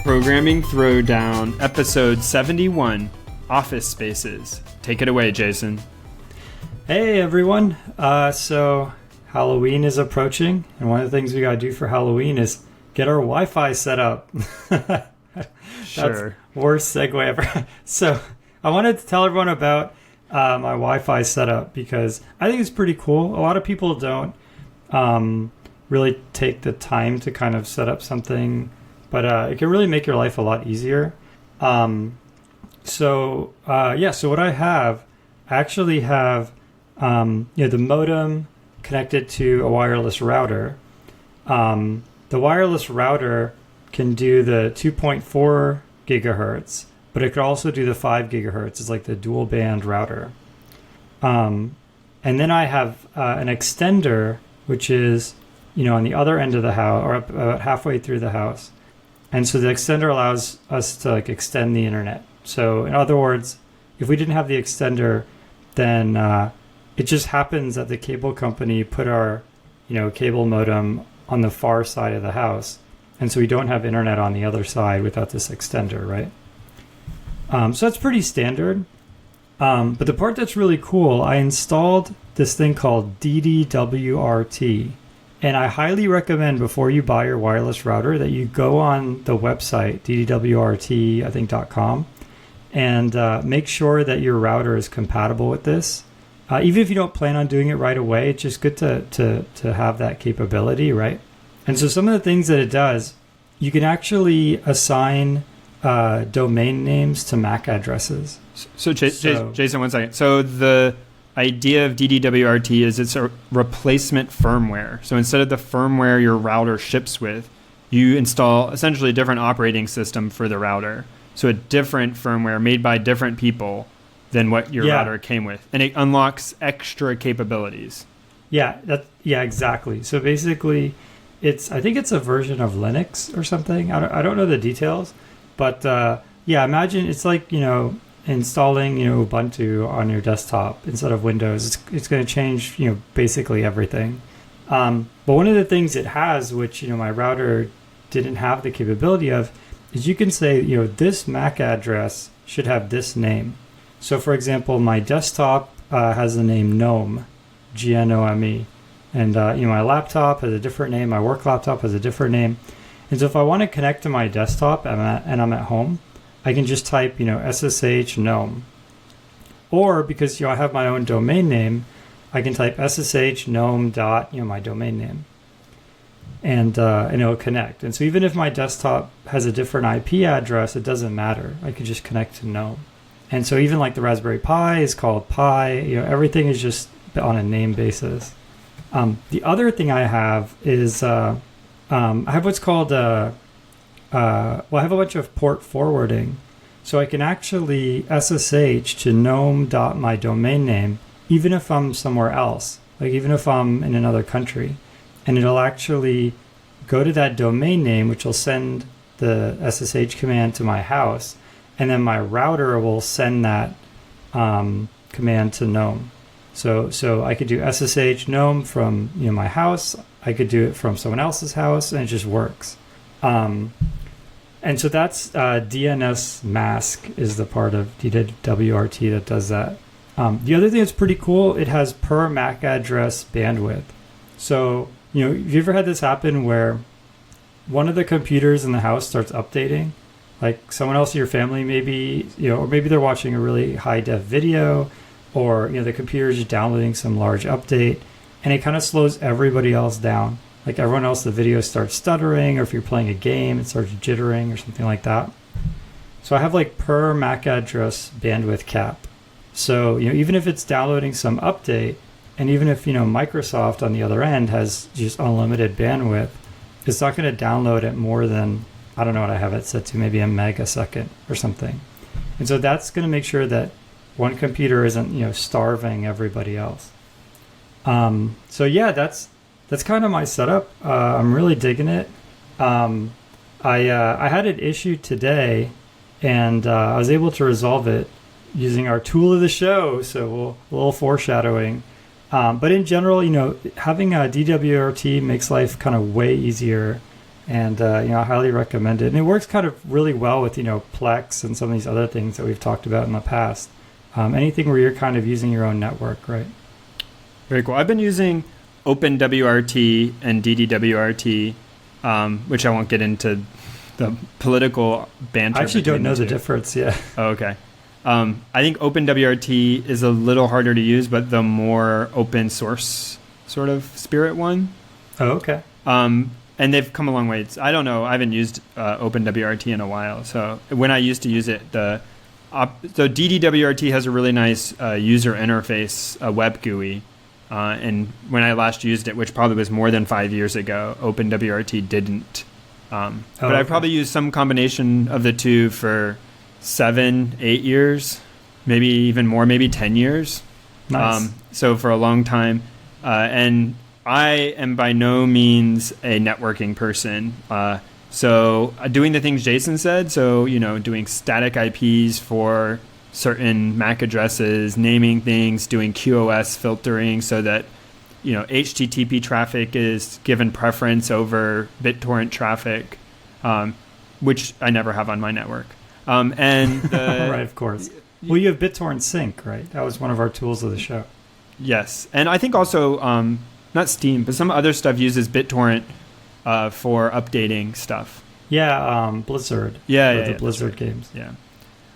Programming Throwdown, Episode 71, Office Spaces. Take it away, Jason. Hey, everyone. So Halloween is approaching, and one of the things we got to do for Halloween is get our Wi-Fi set up. Sure. Worst segue ever. So I wanted to tell everyone about my Wi-Fi setup because I think it's pretty cool. A lot of people don't really take the time to kind of set up something, but it can really make your life a lot easier. So what I actually have the modem connected to a wireless router. The wireless router can do the 2.4 gigahertz, but it could also do the 5 gigahertz. It's like the dual band router. And then I have an extender, which is, on the other end of the house, or about halfway through the house. And so the extender allows us to extend the internet. So in other words, if we didn't have the extender, then it just happens that the cable company put our, cable modem on the far side of the house. And so we don't have internet on the other side without this extender, right? So that's pretty standard. But the part that's really cool, I installed this thing called DDWRT. And I highly recommend before you buy your wireless router that you go on the website, ddwrt.com, and make sure that your router is compatible with this. Even if you don't plan on doing it right away, it's just good to have that capability, right? And so some of the things that it does, you can actually assign domain names to MAC addresses. So Jason, one second. So the idea of DDWRT is it's a replacement firmware. So instead of the firmware your router ships with, you install essentially a different operating system for the router. So a different firmware made by different people than what your router came with. And it unlocks extra capabilities. Yeah, exactly. So basically, I think it's a version of Linux or something. I don't know the details. But imagine it's like, installing Ubuntu on your desktop instead of Windows. It's going to change basically everything. But one of the things it has, which my router didn't have the capability of, is you can say this MAC address should have this name. So for example, my desktop has the name GNOME, GNOME, and my laptop has a different name. My work laptop has a different name. And so if I want to connect to my desktop and I'm at home, I can just type, SSH GNOME. Or because, I have my own domain name, I can type SSH GNOME dot, my domain name. And it'll connect. And so even if my desktop has a different IP address, it doesn't matter. I could just connect to GNOME. And so even like the Raspberry Pi is called Pi, everything is just on a name basis. The other thing I have is, I have what's called I have a bunch of port forwarding. So I can actually SSH to gnome.my domain name, even if I'm somewhere else, like even if I'm in another country. And it'll actually go to that domain name, which will send the SSH command to my house. And then my router will send that command to GNOME. So I could do SSH GNOME from my house. I could do it from someone else's house, and it just works. And so that's DNS mask is the part of DWRT that does that. The other thing that's pretty cool, it has per MAC address bandwidth. So, have you ever had this happen where one of the computers in the house starts updating? Like someone else in your family maybe, or maybe they're watching a really high def video, or, the computer is just downloading some large update, and it kind of slows everybody else down. Like everyone else, the video starts stuttering, or if you're playing a game, it starts jittering or something like that. So I have like per MAC address bandwidth cap. So, even if it's downloading some update, and even if, Microsoft on the other end has just unlimited bandwidth, it's not going to download at more than, I don't know what I have it set to, maybe a megasecond or something. And so that's going to make sure that one computer isn't, starving everybody else. That's kind of my setup. I'm really digging it. I had an issue today, and I was able to resolve it using our tool of the show. So a little foreshadowing. But in general, having a DWRT makes life kind of way easier. And I highly recommend it. And it works kind of really well with Plex and some of these other things that we've talked about in the past. Anything where you're kind of using your own network, right? Very cool. I've been using OpenWRT and DDWRT, which I won't get into the political banter. I actually don't know the difference. Yeah. Oh, okay. I think OpenWRT is a little harder to use, but the more open source sort of spirit one. Oh, okay. And they've come a long way. I don't know. I haven't used OpenWRT in a while. So when I used to use it, so DDWRT has a really nice user interface, a web GUI. And when I last used it, which probably was more than 5 years ago, OpenWRT didn't. But I've probably used some combination of the two for 7, 8 years, maybe even more, maybe 10 years. Nice. So for a long time. And I am by no means a networking person. So doing the things Jason said, so, doing static IPs for certain MAC addresses, naming things, doing QoS filtering so that, HTTP traffic is given preference over BitTorrent traffic, which I never have on my network. Right, of course. Well, you have BitTorrent Sync, right? That was one of our tools of the show. Yes. And I think also, not Steam, but some other stuff uses BitTorrent for updating stuff. Yeah, Blizzard. Yeah, Blizzard games. Yeah.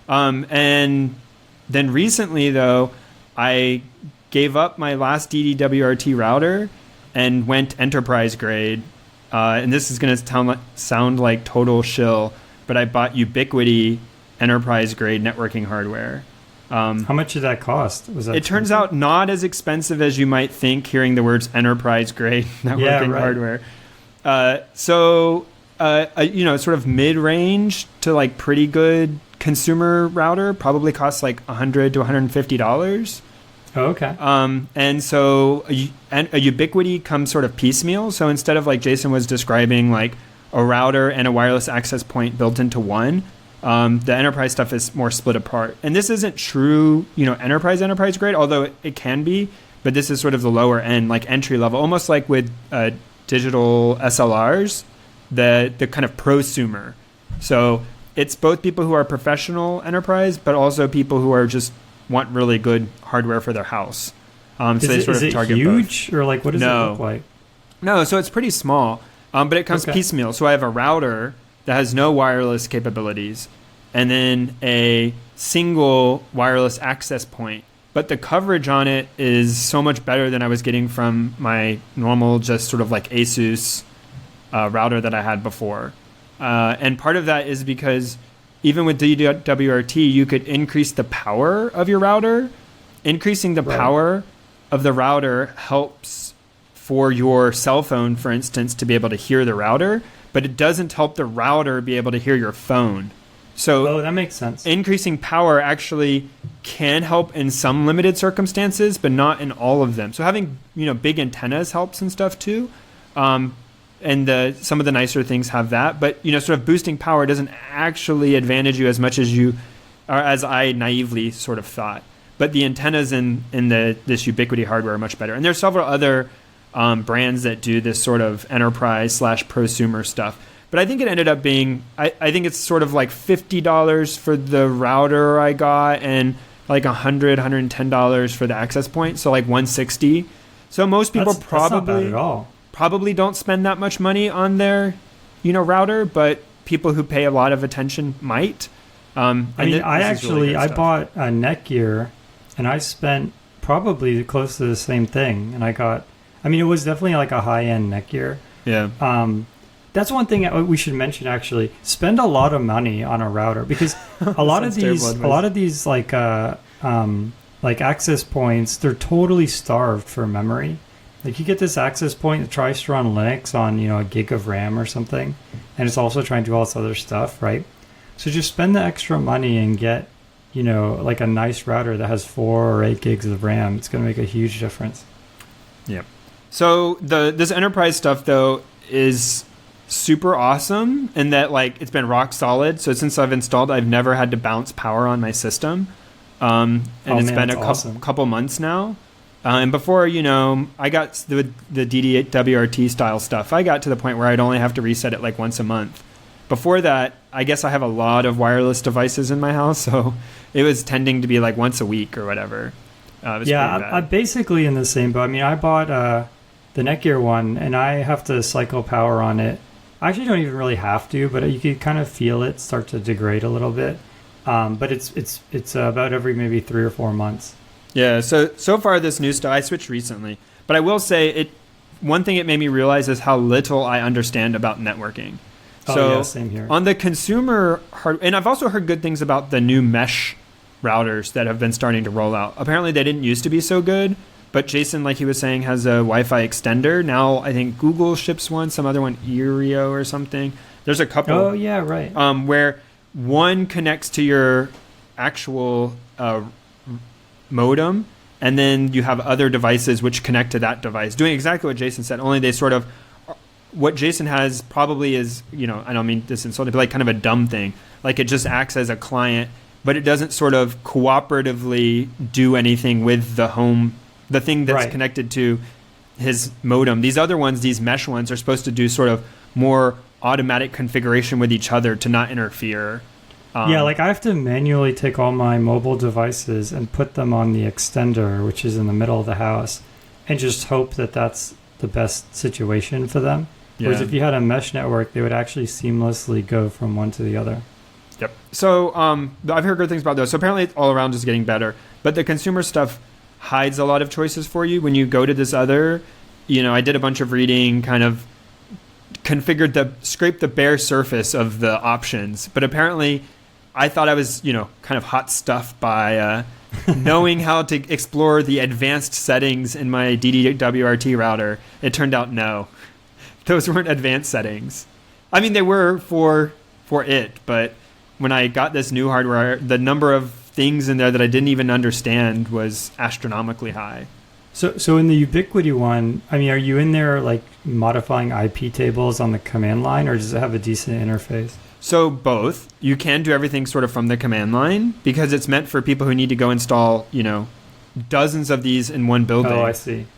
And then recently, though, I gave up my last DDWRT router and went enterprise grade. And this is going to sound like total shill, but I bought Ubiquiti enterprise grade networking hardware. How much did that cost? Was that it turns out not as expensive as you might think hearing the words enterprise grade networking hardware. Sort of mid-range to like pretty good consumer router probably costs like $100 to $150. Oh, okay. And so a Ubiquiti comes sort of piecemeal. So instead of like Jason was describing like a router and a wireless access point built into one, the enterprise stuff is more split apart. And this isn't true, enterprise grade, although it can be, but this is sort of the lower end, like entry level, almost like with digital SLRs, the kind of prosumer. So it's both people who are professional enterprise, but also people who are just want really good hardware for their house. So they sort of target huge both. Or like what does it look like? No, so it's pretty small, but it comes piecemeal. So I have a router that has no wireless capabilities, and then a single wireless access point. But the coverage on it is so much better than I was getting from my normal, just sort of like ASUS router that I had before. And part of that is because even with DWRT, you could increase the power of your router. Increasing the power of the router helps for your cell phone, for instance, to be able to hear the router, but it doesn't help the router be able to hear your phone. So that makes sense. Increasing power actually can help in some limited circumstances, but not in all of them. So having big antennas helps and stuff too. And some of the nicer things have that, but sort of boosting power doesn't actually advantage you as much as as I naively sort of thought. But the antennas in this Ubiquiti hardware are much better, and there's several other brands that do this sort of enterprise / prosumer stuff. But I think it ended up being, I think it's sort of like $50 for the router I got, and like $100, $110 for the access point, so like $160. So most people that's not bad at all. Probably don't spend that much money on their, router, but people who pay a lot of attention might. I bought a Netgear, and I spent probably close to the same thing, and it was definitely like a high-end Netgear. Yeah. That's one thing we should mention, actually. Spend a lot of money on a router, because a lot of these like access points, they're totally starved for memory. Like you get this access point that tries to run Linux on, a gig of RAM or something, and it's also trying to do all this other stuff, right? So just spend the extra money and get, like a nice router that has 4 or 8 gigs of RAM. It's going to make a huge difference. Yeah. So this enterprise stuff though is super awesome in that like it's been rock solid. So since I've installed, I've never had to bounce power on my system. It's been a couple months now. And before, I got the DDWRT style stuff, I got to the point where I'd only have to reset it like once a month. Before that, I guess I have a lot of wireless devices in my house, so it was tending to be like once a week or whatever. I'm basically in the same boat. I mean, I bought the Netgear one, and I have to cycle power on it. I actually don't even really have to, but you can kind of feel it start to degrade a little bit. But it's about every maybe 3 or 4 months. Yeah, so far this new stuff, I switched recently. But I will say, one thing it made me realize is how little I understand about networking. So same here. On the consumer and I've also heard good things about the new mesh routers that have been starting to roll out. Apparently they didn't used to be so good, but Jason, like he was saying, has a Wi-Fi extender. Now I think Google ships one, some other one, Ireo or something. There's a couple. Oh, yeah, right. Where one connects to your actual modem, and then you have other devices which connect to that device, doing exactly what Jason said, only they sort of... What Jason has probably is, I don't mean this insulting, but like kind of a dumb thing. Like it just acts as a client, but it doesn't sort of cooperatively do anything with the thing that's connected to his modem. These other ones, these mesh ones, are supposed to do sort of more automatic configuration with each other to not interfere. Like I have to manually take all my mobile devices and put them on the extender, which is in the middle of the house, and just hope that that's the best situation for them. Yeah. Whereas if you had a mesh network, they would actually seamlessly go from one to the other. Yep. So I've heard good things about those. So apparently all around is getting better. But the consumer stuff hides a lot of choices for you. When you go to this other, I did a bunch of reading, kind of scraped the bare surface of the options. But apparently I thought I was, kind of hot stuff by knowing how to explore the advanced settings in my DDWRT router. It turned out no. Those weren't advanced settings. I mean, they were for it, but when I got this new hardware, the number of things in there that I didn't even understand was astronomically high. So in the Ubiquiti one, I mean, are you in there like modifying IP tables on the command line, or does it have a decent interface? So both. You can do everything sort of from the command line because it's meant for people who need to go install, dozens of these in one building. Oh, I see.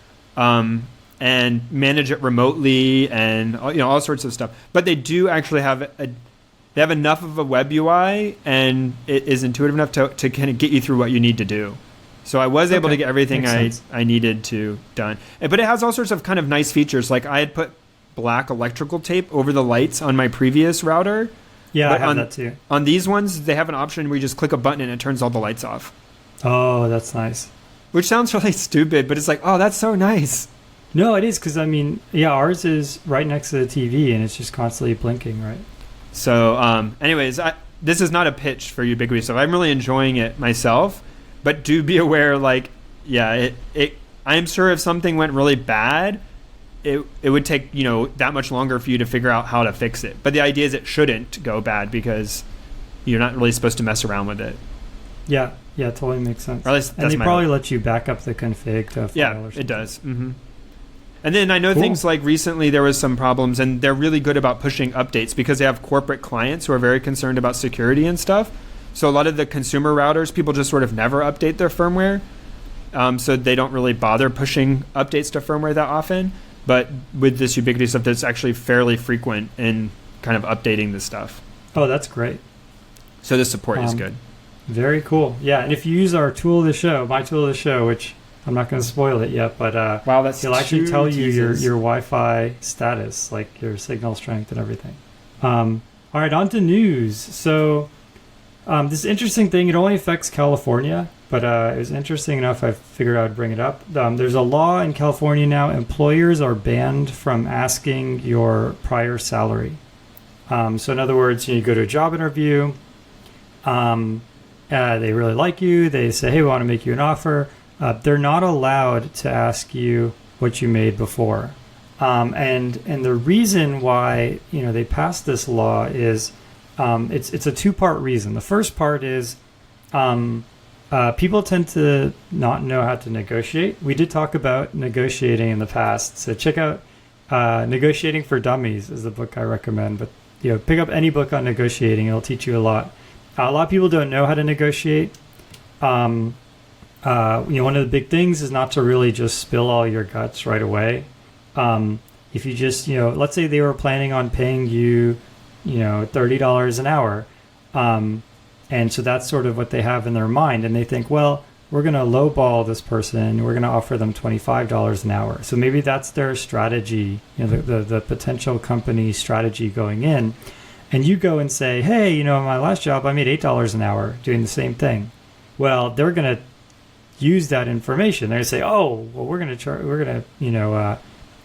And manage it remotely and all sorts of stuff. But they do actually have they have enough of a web UI and it is intuitive enough to kind of get you through what you need to do. So I was able to get everything I needed to done. But it has all sorts of kind of nice features. Like I had put black electrical tape over the lights on my previous router. Yeah, I have that too. On these ones, they have an option where you just click a button and it turns all the lights off. Oh, that's nice. Which sounds really stupid, but it's like, oh, that's so nice. No, it is, because, I mean, ours is right next to the TV, and it's just constantly blinking, right? So, anyways, this is not a pitch for Ubiquiti stuff. I'm really enjoying it myself, but do be aware, like, I'm sure if something went really bad, it would take, that much longer for you to figure out how to fix it. But the idea is it shouldn't go bad because you're not really supposed to mess around with it. Yeah, totally makes sense. Or at least and they probably let you back up the config to a file or something. It does. Mm-hmm. And then I know things like recently there was some problems, and they're really good about pushing updates because they have corporate clients who are very concerned about security and stuff. So a lot of the consumer routers, people just sort of never update their firmware. So they don't really bother pushing updates to firmware that often. But with this Ubiquiti stuff, that's actually fairly frequent in kind of updating this stuff. Oh, that's great. So the support is good. Very cool. Yeah, and if you use our tool of the show, my tool of the show, which I'm not going to spoil it yet, but he'll actually tell you your Wi-Fi status, like your signal strength and everything. All right, on to news. So this interesting thing, it only affects California, but it was interesting enough I figured I would bring it up. There's a law in California now. Employers are banned from asking your prior salary. So in other words, you go to a job interview, they really like you, they say, hey, we want to make you an offer. They're not allowed to ask you what you made before. And the reason why they passed this law is it's a two-part reason. The first part is people tend to not know how to negotiate. We did talk about negotiating in the past, so check out Negotiating for Dummies is the book I recommend. But pick up any book on negotiating; it'll teach you a lot. A lot of people don't know how to negotiate. one of the big things is not to really just spill all your guts right away. If you just, let's say they were planning on paying you, $30 an hour. And so that's sort of what they have in their mind. And they think, well, we're going to lowball this person. We're going to offer them $25 an hour. So maybe that's their strategy, the potential company strategy going in. And you go and say, hey, my last job, I made $8 an hour doing the same thing. Well, they're going to use that information. They're going to say, oh, well, we're going to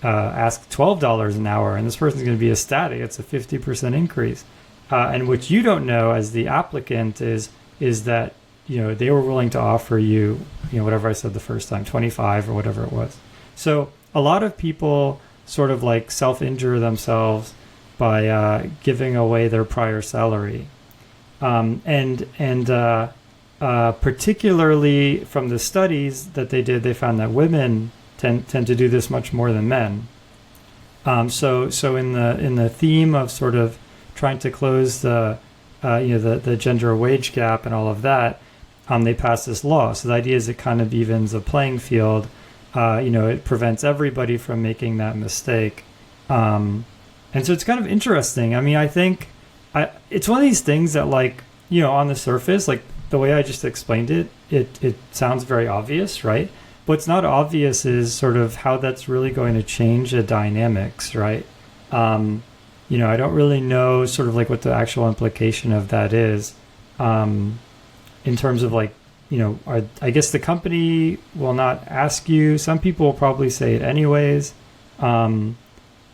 ask $12 an hour, and this person's going to be ecstatic. It's a 50% increase. And what you don't know as the applicant is that they were willing to offer you whatever I said the first time, 25 or whatever it was. So a lot of people sort of like self-injure themselves by giving away their prior salary, and particularly from the studies that they did, they found that women tend to do this much more than men. So in the theme of sort of trying to close the gender wage gap and all of that, they passed this law. So the idea is it kind of evens the playing field. It prevents everybody from making that mistake. And so it's kind of interesting. I mean, I think it's one of these things that, like, on the surface, like the way I just explained it, it sounds very obvious, right? What's not obvious is sort of how that's really going to change the dynamics, right? I don't really know sort of like what the actual implication of that is, in terms of like, I guess the company will not ask you. Some people will probably say it anyways,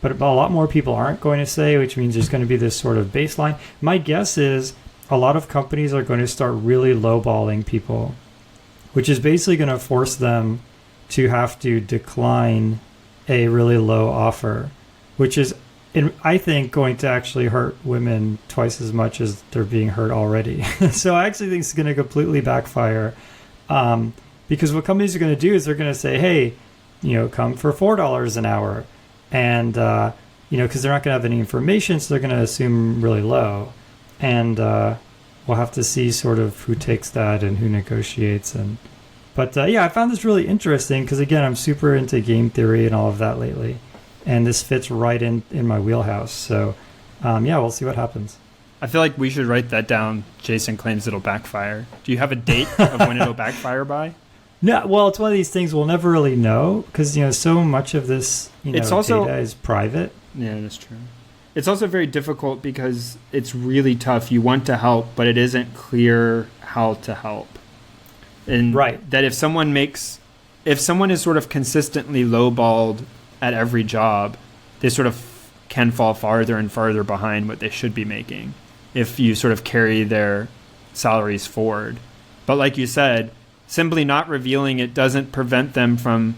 but a lot more people aren't going to say, which means there's going to be this sort of baseline. My guess is a lot of companies are going to start really lowballing people, which is basically going to force them to have to decline a really low offer, which is, I think, going to actually hurt women twice as much as they're being hurt already. So I actually think it's going to completely backfire, because what companies are going to do is they're going to say, hey, come for $4 an hour. And, because they're not going to have any information, so they're going to assume really low. And we'll have to see sort of who takes that and who negotiates. But I found this really interesting because, again, I'm super into game theory and all of that lately. And this fits right in my wheelhouse. So, we'll see what happens. I feel like we should write that down. Jason claims it'll backfire. Do you have a date of when it'll backfire by? No, well, it's one of these things we'll never really know because, so much of this, it's also, data is private. Yeah, that's true. It's also very difficult because it's really tough. You want to help, but it isn't clear how to help. And right. That if someone is sort of consistently lowballed at every job, they sort of can fall farther and farther behind what they should be making if you sort of carry their salaries forward. But like you said, simply not revealing it doesn't prevent them from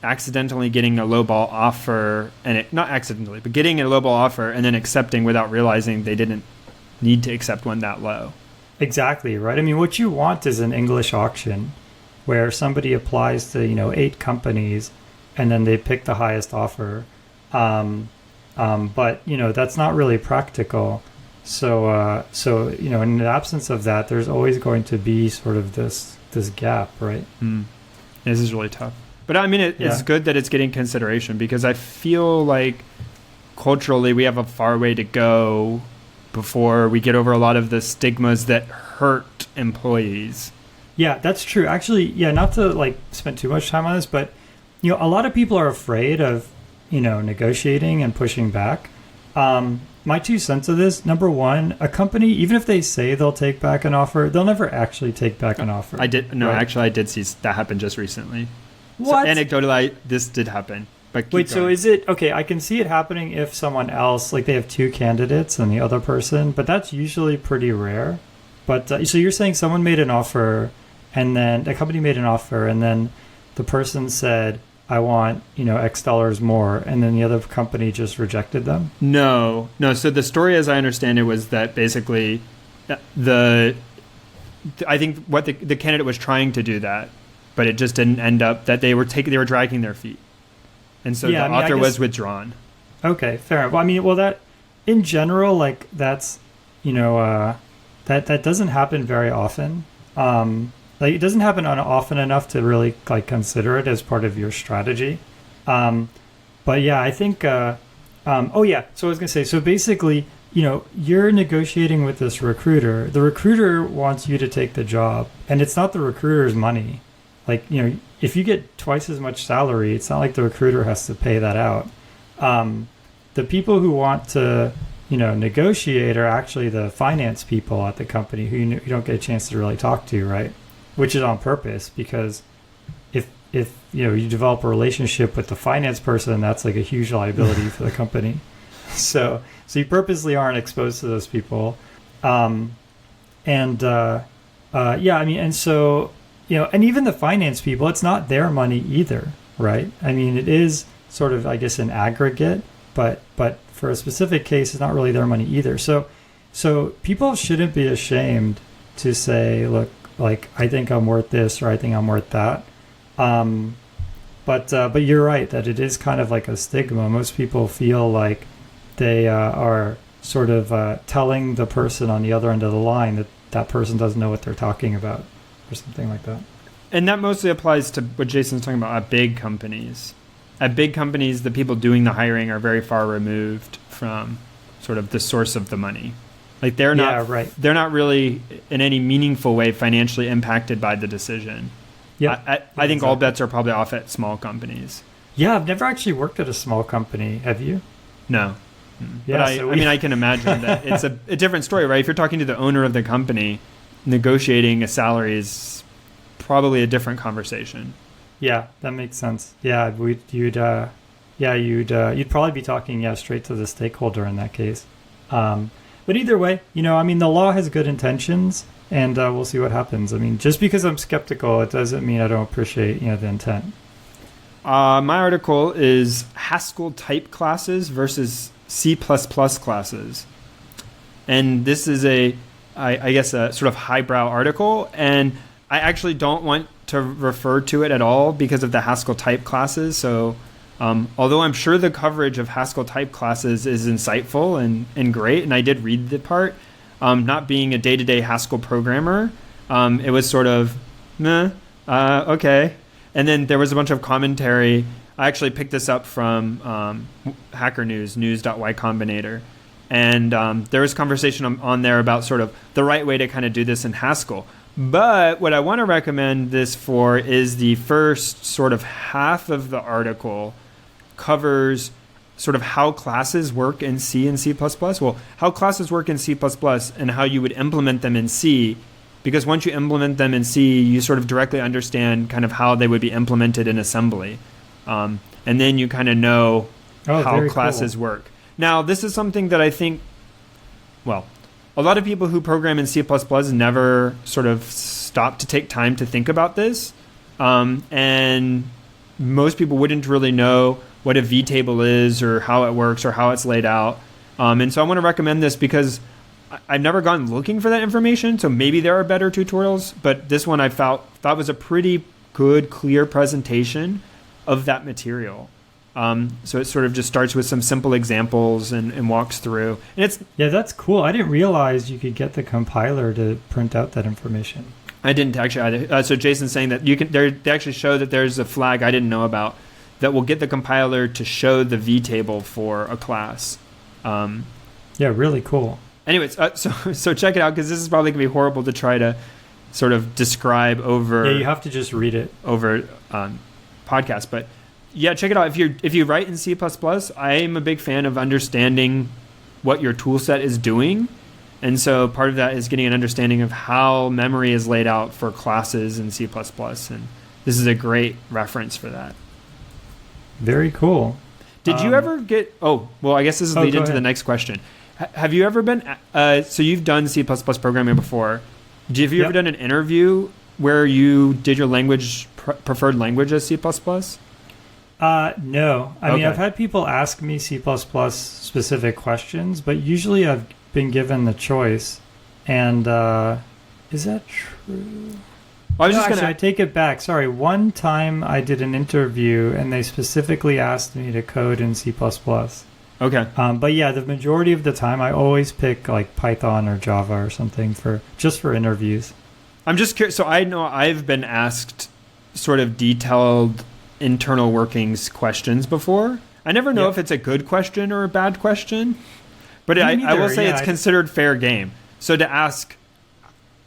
accidentally getting a lowball offer, not accidentally, but getting a lowball offer and then accepting without realizing they didn't need to accept one that low. Exactly, right? I mean, what you want is an English auction where somebody applies to, 8 companies and then they pick the highest offer. But, that's not really practical. So, in the absence of that, there's always going to be sort of this gap, right? This is really tough. But I mean, it's good that it's getting consideration because I feel like culturally we have a far way to go before we get over a lot of the stigmas that hurt employees. Yeah, that's true. Actually, not to spend too much time on this, but a lot of people are afraid of negotiating and pushing back. My 2 cents of this: number one, a company, even if they say they'll take back an offer, they'll never actually take back an offer. I did see that happen just recently. What? So anecdotally, this did happen. But wait, so is it okay? I can see it happening if someone else, they have 2 candidates and the other person, but that's usually pretty rare. But so you're saying someone made an offer, and then a company made an offer, and then the person said, I want, X dollars more, and then the other company just rejected them? No. So the story, as I understand it, was that basically I think what the candidate was trying to do that, but it just didn't end up that they were dragging their feet. And so the offer was withdrawn. Okay, fair enough. Well, that in general, that's, that doesn't happen very often. like it doesn't happen often enough to really like consider it as part of your strategy. But yeah, I think. Oh yeah, so I was gonna say. So basically, you're negotiating with this recruiter. The recruiter wants you to take the job, and it's not the recruiter's money. Like, if you get twice as much salary, it's not like the recruiter has to pay that out. The people who want to, negotiate are actually the finance people at the company who you don't get a chance to really talk to, right? Which is on purpose, because if you develop a relationship with the finance person, that's like a huge liability for the company. So you purposely aren't exposed to those people. And so, and even the finance people, it's not their money either, right? I mean, it is sort of, I guess, an aggregate, but for a specific case, it's not really their money either. So people shouldn't be ashamed to say, look, like, I think I'm worth this, or I think I'm worth that. But you're right that it is kind of like a stigma. Most people feel like they are sort of telling the person on the other end of the line that person doesn't know what they're talking about, or something like that. And that mostly applies to what Jason's talking about at big companies. At big companies, the people doing the hiring are very far removed from sort of the source of the money. Like they're not really in any meaningful way financially impacted by the decision. Yeah, I think all bets are probably off at small companies. Yeah, I've never actually worked at a small company. Have you? No. Yeah, but I can imagine that it's a different story, right? If you're talking to the owner of the company, negotiating a salary is probably a different conversation. Yeah, that makes sense. Yeah, you'd probably be talking straight to the stakeholder in that case. But either way, the law has good intentions, and we'll see what happens. I mean, just because I'm skeptical, it doesn't mean I don't appreciate the intent. My article is Haskell type classes versus C++ classes, and this is a sort of highbrow article, and I actually don't want to refer to it at all because of the Haskell type classes. So although I'm sure the coverage of Haskell type classes is insightful and great, and I did read the part, not being a day-to-day Haskell programmer, it was sort of, okay. And then there was a bunch of commentary. I actually picked this up from Hacker News, news.ycombinator. And there was conversation on there about sort of the right way to kind of do this in Haskell. But what I want to recommend this for is the first sort of half of the article covers sort of how classes work in C and C++. Well, how classes work in C++ and how you would implement them in C. Because once you implement them in C, you sort of directly understand kind of how they would be implemented in assembly. And then you kind of know how classes work. Now, this is something that I think, a lot of people who program in C++ never sort of stop to take time to think about this. And most people wouldn't really know what a vtable is or how it works or how it's laid out. And so I want to recommend this because I've never gone looking for that information. So maybe there are better tutorials, but this one I thought was a pretty good, clear presentation of that material. So it sort of just starts with some simple examples and walks through. And that's cool. I didn't realize you could get the compiler to print out that information. I didn't actually either. So Jason's saying that they actually show that there's a flag I didn't know about that will get the compiler to show the vtable for a class. Yeah, really cool. Anyways, so check it out because this is probably going to be horrible to try to sort of describe over. Yeah, you have to just read it over podcast, but. Yeah, check it out. If you write in C++, I am a big fan of understanding what your tool set is doing. And so part of that is getting an understanding of how memory is laid out for classes in C++. And this is a great reference for that. Very cool. Did you ever get... I guess this is lead into the next question. Have you ever been... so you've done C++ programming before. Have you ever done an interview where you did your preferred language as C++? No. I mean, I've had people ask me C++ specific questions, but usually I've been given the choice. And is that true? I take it back. Sorry. One time I did an interview and they specifically asked me to code in C++. Okay. But yeah, the majority of the time I always pick like Python or Java or something for interviews. I'm just curious. So I know I've been asked sort of detailed internal workings questions before. I never know if it's a good question or a bad question, but I will say it's considered fair game. So to ask,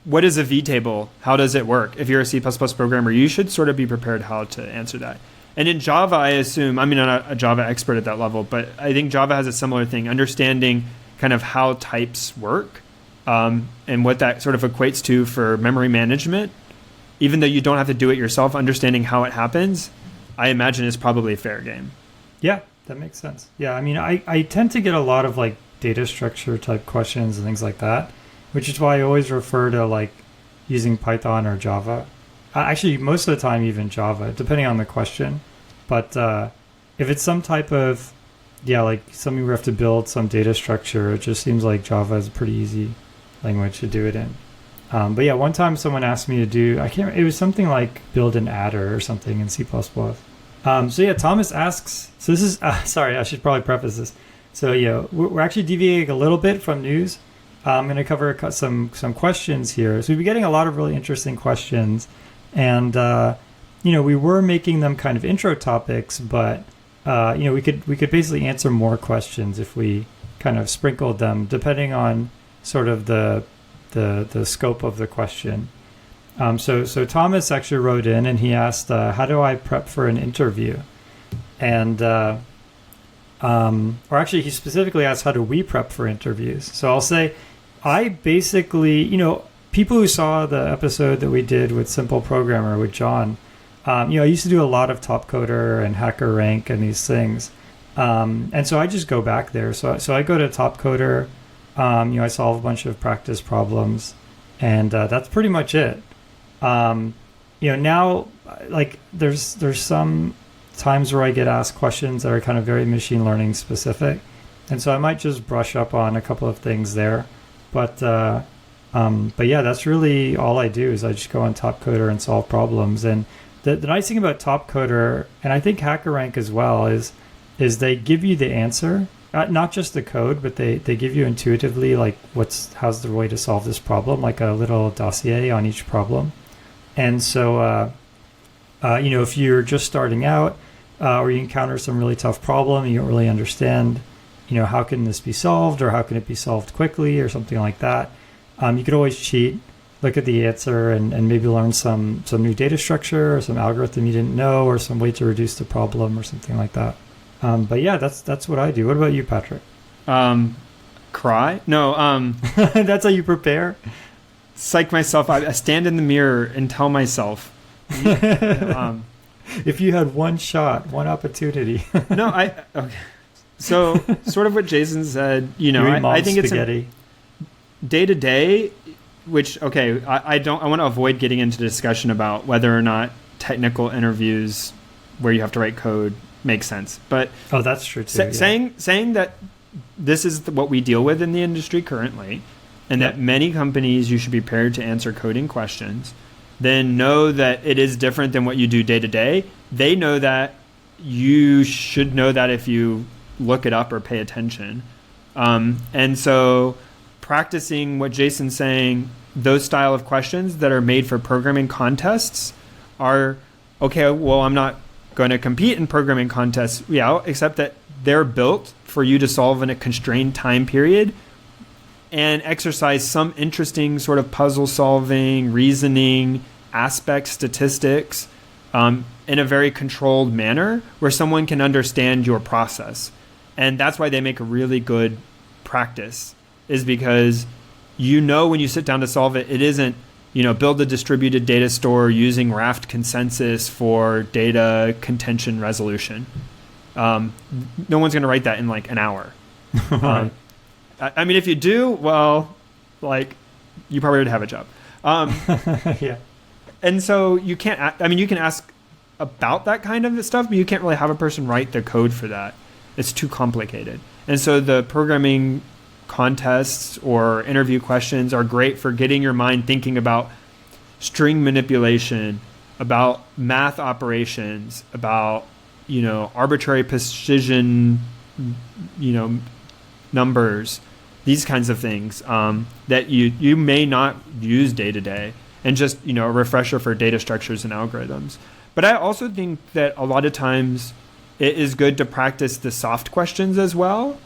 what is a vtable? How does it work? If you're a C++ programmer, you should sort of be prepared how to answer that. And in Java, I assume, I mean, I'm not a Java expert at that level, but I think Java has a similar thing, understanding kind of how types work and what that sort of equates to for memory management. Even though you don't have to do it yourself, understanding how it happens, I imagine is probably a fair game. Yeah, that makes sense. Yeah, I mean, I tend to get a lot of like data structure type questions and things like that, which is why I always refer to like using Python or Java. Actually, most of the time, even Java, depending on the question. But if it's some type of, like something we have to build some data structure, it just seems like Java is a pretty easy language to do it in. But yeah, one time someone asked me to do, it was something like build an adder or something in C++. So yeah, Thomas asks, so this is, sorry, I should probably preface this. So yeah, we're actually deviating a little bit from news. I'm going to cover some questions here. So we've been getting a lot of really interesting questions. And, we were making them kind of intro topics, but, we could basically answer more questions if we kind of sprinkled them, depending on sort of the scope of the question. So Thomas actually wrote in and he asked, how do I prep for an interview? And, or actually he specifically asked, how do we prep for interviews? So I'll say, I basically, people who saw the episode that we did with Simple Programmer with John, I used to do a lot of Top Coder and Hacker Rank and these things. And so I just go back there. So I go to Top Coder, I solve a bunch of practice problems, and that's pretty much it. Now, like there's some times where I get asked questions that are kind of very machine learning specific. And so I might just brush up on a couple of things there. But yeah, that's really all I do is I just go on Top Coder and solve problems. And the nice thing about Top Coder, and I think HackerRank as well, is they give you the answer, not just the code, but they give you intuitively like how's the way to solve this problem, like a little dossier on each problem. And so if you're just starting out or you encounter some really tough problem, you don't really understand how can this be solved or how can it be solved quickly or something like that. You could always cheat, look at the answer and maybe learn some new data structure or some algorithm you didn't know or some way to reduce the problem or something like that. But yeah, that's what I do. What about you, Patrick? Cry? No. That's how you prepare? Psych myself. I stand in the mirror and tell myself. If you had one shot, one opportunity. No, okay. So, sort of what Jason said, I think spaghetti. It's day to day, which, okay, I want to avoid getting into discussion about whether or not technical interviews where you have to write code make sense. But that's true too. Saying that this is what we deal with in the industry currently, and that many companies you should be prepared to answer coding questions, then know that it is different than what you do day to day. They know that. You should know that if you look it up or pay attention. And so practicing what Jason's saying, those style of questions that are made for programming contests are, okay, well, I'm not going to compete in programming contests, except that they're built for you to solve in a constrained time period and exercise some interesting sort of puzzle solving, reasoning, aspects, statistics in a very controlled manner where someone can understand your process. And that's why they make a really good practice, is because when you sit down to solve it, it isn't, build a distributed data store using Raft consensus for data contention resolution. No one's going to write that in like an hour. Right. I mean, if you do, well, like you probably would have a job. Yeah. And so you can't, you can ask about that kind of stuff, but you can't really have a person write the code for that. It's too complicated. And so the programming contests or interview questions are great for getting your mind thinking about string manipulation, about math operations, about, arbitrary precision, numbers, these kinds of things that you may not use day to day. and just, a refresher for data structures and algorithms. But I also think that a lot of times it is good to practice the soft questions as well.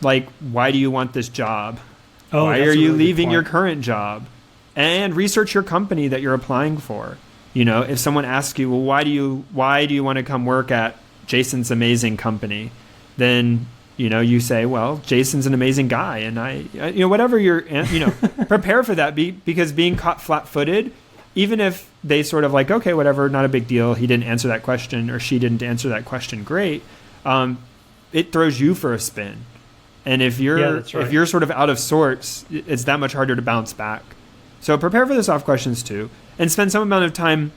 Like, why do you want this job? Why are you leaving your current job? And research your company that you're applying for. If someone asks you, well, why do you want to come work at Jason's amazing company? Then, you say, well, Jason's an amazing guy. And whatever prepare for that because being caught flat-footed, even if they sort of like, okay, whatever, not a big deal. He didn't answer that question or she didn't answer that question. Great. It throws you for a spin. And if you're sort of out of sorts, it's that much harder to bounce back. So prepare for the soft questions too, and spend some amount of time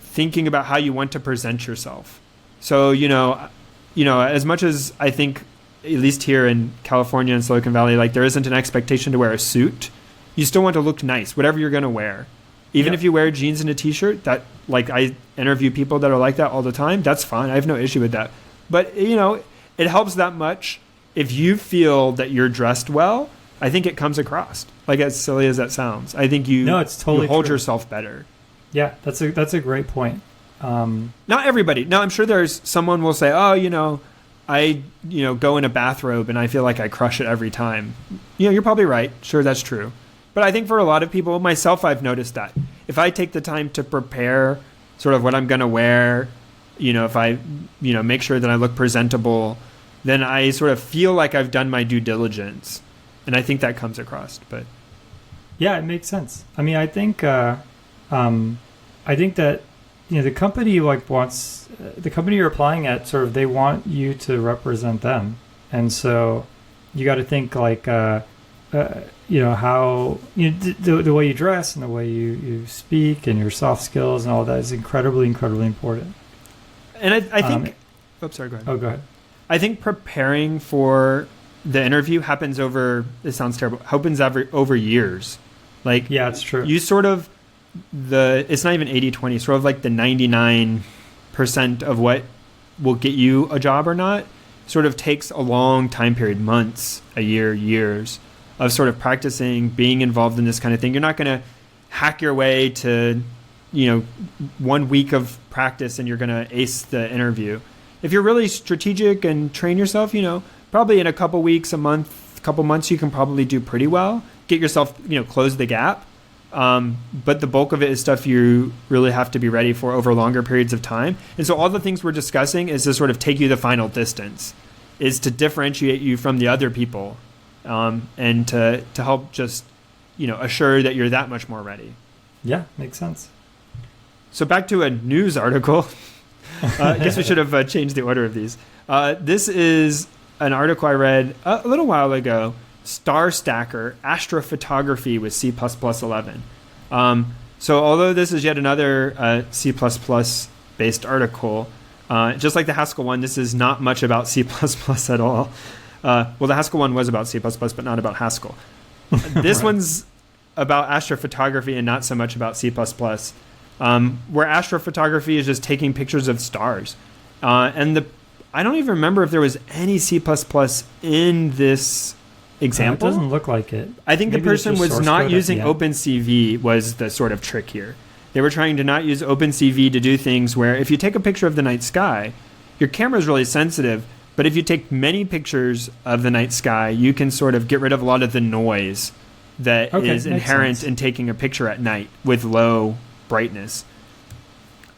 thinking about how you want to present yourself. So, as much as I think, at least here in California and Silicon Valley, like there isn't an expectation to wear a suit, you still want to look nice, whatever you're going to wear. Even if you wear jeans and a t-shirt, that, like, I interview people that are like that all the time, that's fine. I have no issue with that. But, it helps that much if you feel that you're dressed well. I think it comes across, like, as silly as that sounds. I think it's totally you hold true. Yourself better. Yeah, that's a great point. Not everybody. No, I'm sure there's someone will say, oh, I go in a bathrobe and I feel like I crush it every time. You're probably right. Sure, that's true. But I think for a lot of people, myself, I've noticed that if I take the time to prepare sort of what I'm going to wear, if I, make sure that I look presentable, then I sort of feel like I've done my due diligence. And I think that comes across. But yeah, it makes sense. I mean, I think that, the company wants the company you're applying at, sort of, they want you to represent them. And so you got to think like, how, the way you dress and the way you speak and your soft skills and all that is incredibly, incredibly important. And I think, sorry, go ahead. Oh, go ahead. I think preparing for the interview happens over years. Like, yeah, it's true. You sort of, it's not even 80-20, sort of like the 99% of what will get you a job or not sort of takes a long time period, months, a year, years of sort of practicing, being involved in this kind of thing. You're not going to hack your way to, 1 week of practice and you're going to ace the interview. If you're really strategic and train yourself, probably in a couple weeks, a month, couple months, you can probably do pretty well. Get yourself, close the gap. But the bulk of it is stuff you really have to be ready for over longer periods of time. And so all the things we're discussing is to sort of take you the final distance, is to differentiate you from the other people, and to help just, assure that you're that much more ready. Yeah, makes sense. So back to a news article. I guess we should have changed the order of these. This is an article I read a little while ago. Star Stacker Astrophotography with C++11. So although this is yet another C++ based article, just like the Haskell one, this is not much about C++ at all. Well, the Haskell one was about C++, but not about Haskell. This right. One's about astrophotography and not so much about C++. Where astrophotography is just taking pictures of stars. And I don't even remember if there was any C++ in this example. It doesn't look like it. I think maybe the person was not using OpenCV was the sort of trick here. They were trying to not use OpenCV to do things where if you take a picture of the night sky, your camera is really sensitive, but if you take many pictures of the night sky, you can sort of get rid of a lot of the noise that is inherent in taking a picture at night with low brightness.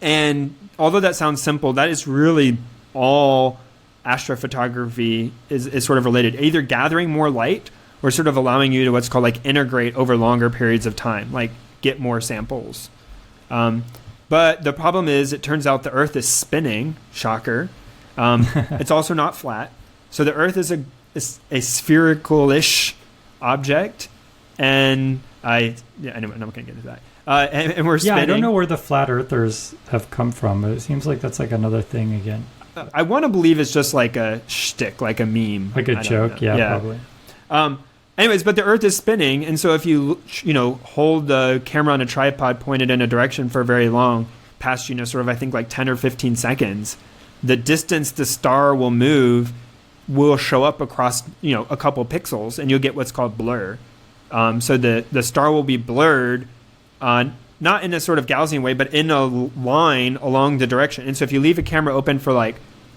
And although that sounds simple, that is really all astrophotography is sort of related, either gathering more light or sort of allowing you to what's called like integrate over longer periods of time, like get more samples. But the problem is, it turns out the Earth is spinning. Shocker. It's also not flat. So the Earth is a spherical-ish object, and anyway, I'm not going to get into that. And we're spinning. Yeah, I don't know where the flat earthers have come from. It seems like that's like another thing again. I want to believe it's just like a shtick, like a meme. Like a joke, yeah, probably. Anyways, but the Earth is spinning, and so if you hold the camera on a tripod pointed in a direction for very long, past sort of I think like 10 or 15 seconds, the distance the star will move will show up across a couple pixels, and you'll get what's called blur. So the star will be blurred not in a sort of Gaussian way, but in a line along the direction. And so if you leave a camera open for like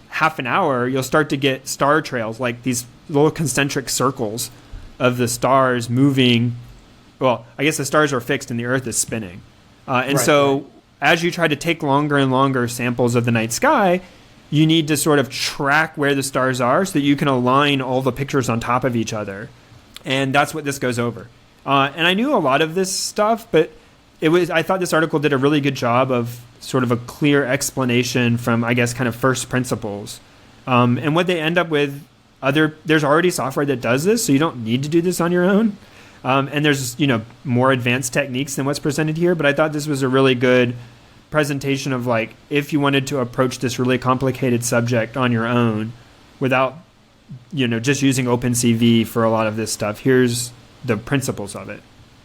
half an hour, you'll start to get star trails, like these little concentric circles of the stars moving. Well, I guess the stars are fixed and the Earth is spinning. As you try to take longer and longer samples of the night sky, you need to sort of track where the stars are so that you can align all the pictures on top of each other. And that's what this goes over. And I knew a lot of this stuff, but I thought this article did a really good job of sort of a clear explanation from, I guess, kind of first principles. And what they end up with, there's already software that does this, so you don't need to do this on your own. And there's, more advanced techniques than what's presented here. But I thought this was a really good presentation of, like, if you wanted to approach this really complicated subject on your own without, just using OpenCV for a lot of this stuff, here's the principles of it.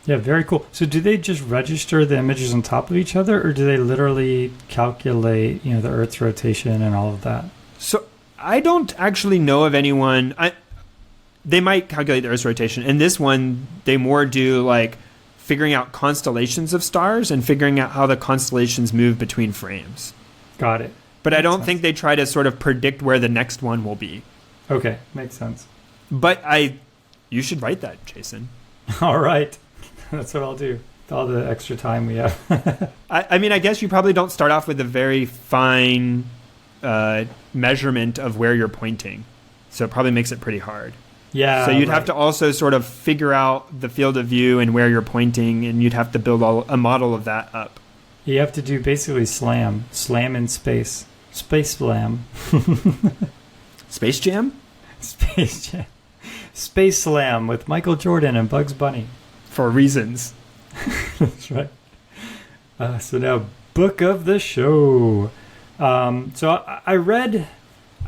Yeah, very cool. So do they just register the images on top of each other, or do they literally calculate, the Earth's rotation and all of that? So I don't actually know of anyone. They might calculate the Earth's rotation. In this one, they more do like figuring out constellations of stars and figuring out how the constellations move between frames. Got it. But I don't think they try to sort of predict where the next one will be. Okay, makes sense. But you should write that, Jason. All right. That's what I'll do. All the extra time we have. I guess you probably don't start off with a very fine measurement of where you're pointing. So it probably makes it pretty hard. Yeah. So you'd have to also sort of figure out the field of view and where you're pointing, and you'd have to build a model of that up. You have to do basically slam in space. Space slam. Space Jam? Space Jam. Space Slam with Michael Jordan and Bugs Bunny. For reasons. That's right. So now, book of the show. So I read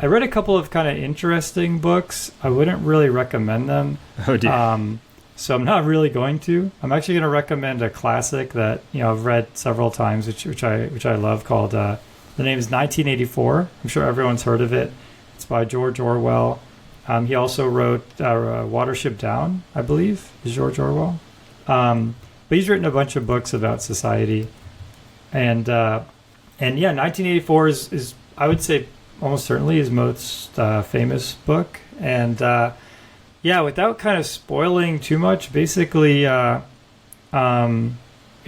a couple of kind of interesting books. I wouldn't really recommend them. Oh dear. So I'm not really going to. I'm actually going to recommend a classic that I've read several times, which I love, called the name is 1984. I'm sure everyone's heard of it. It's by George Orwell. He also wrote Watership Down, I believe, is George Orwell. But he's written a bunch of books about society, and 1984 is I would say almost certainly his most famous book. And without kind of spoiling too much, basically, it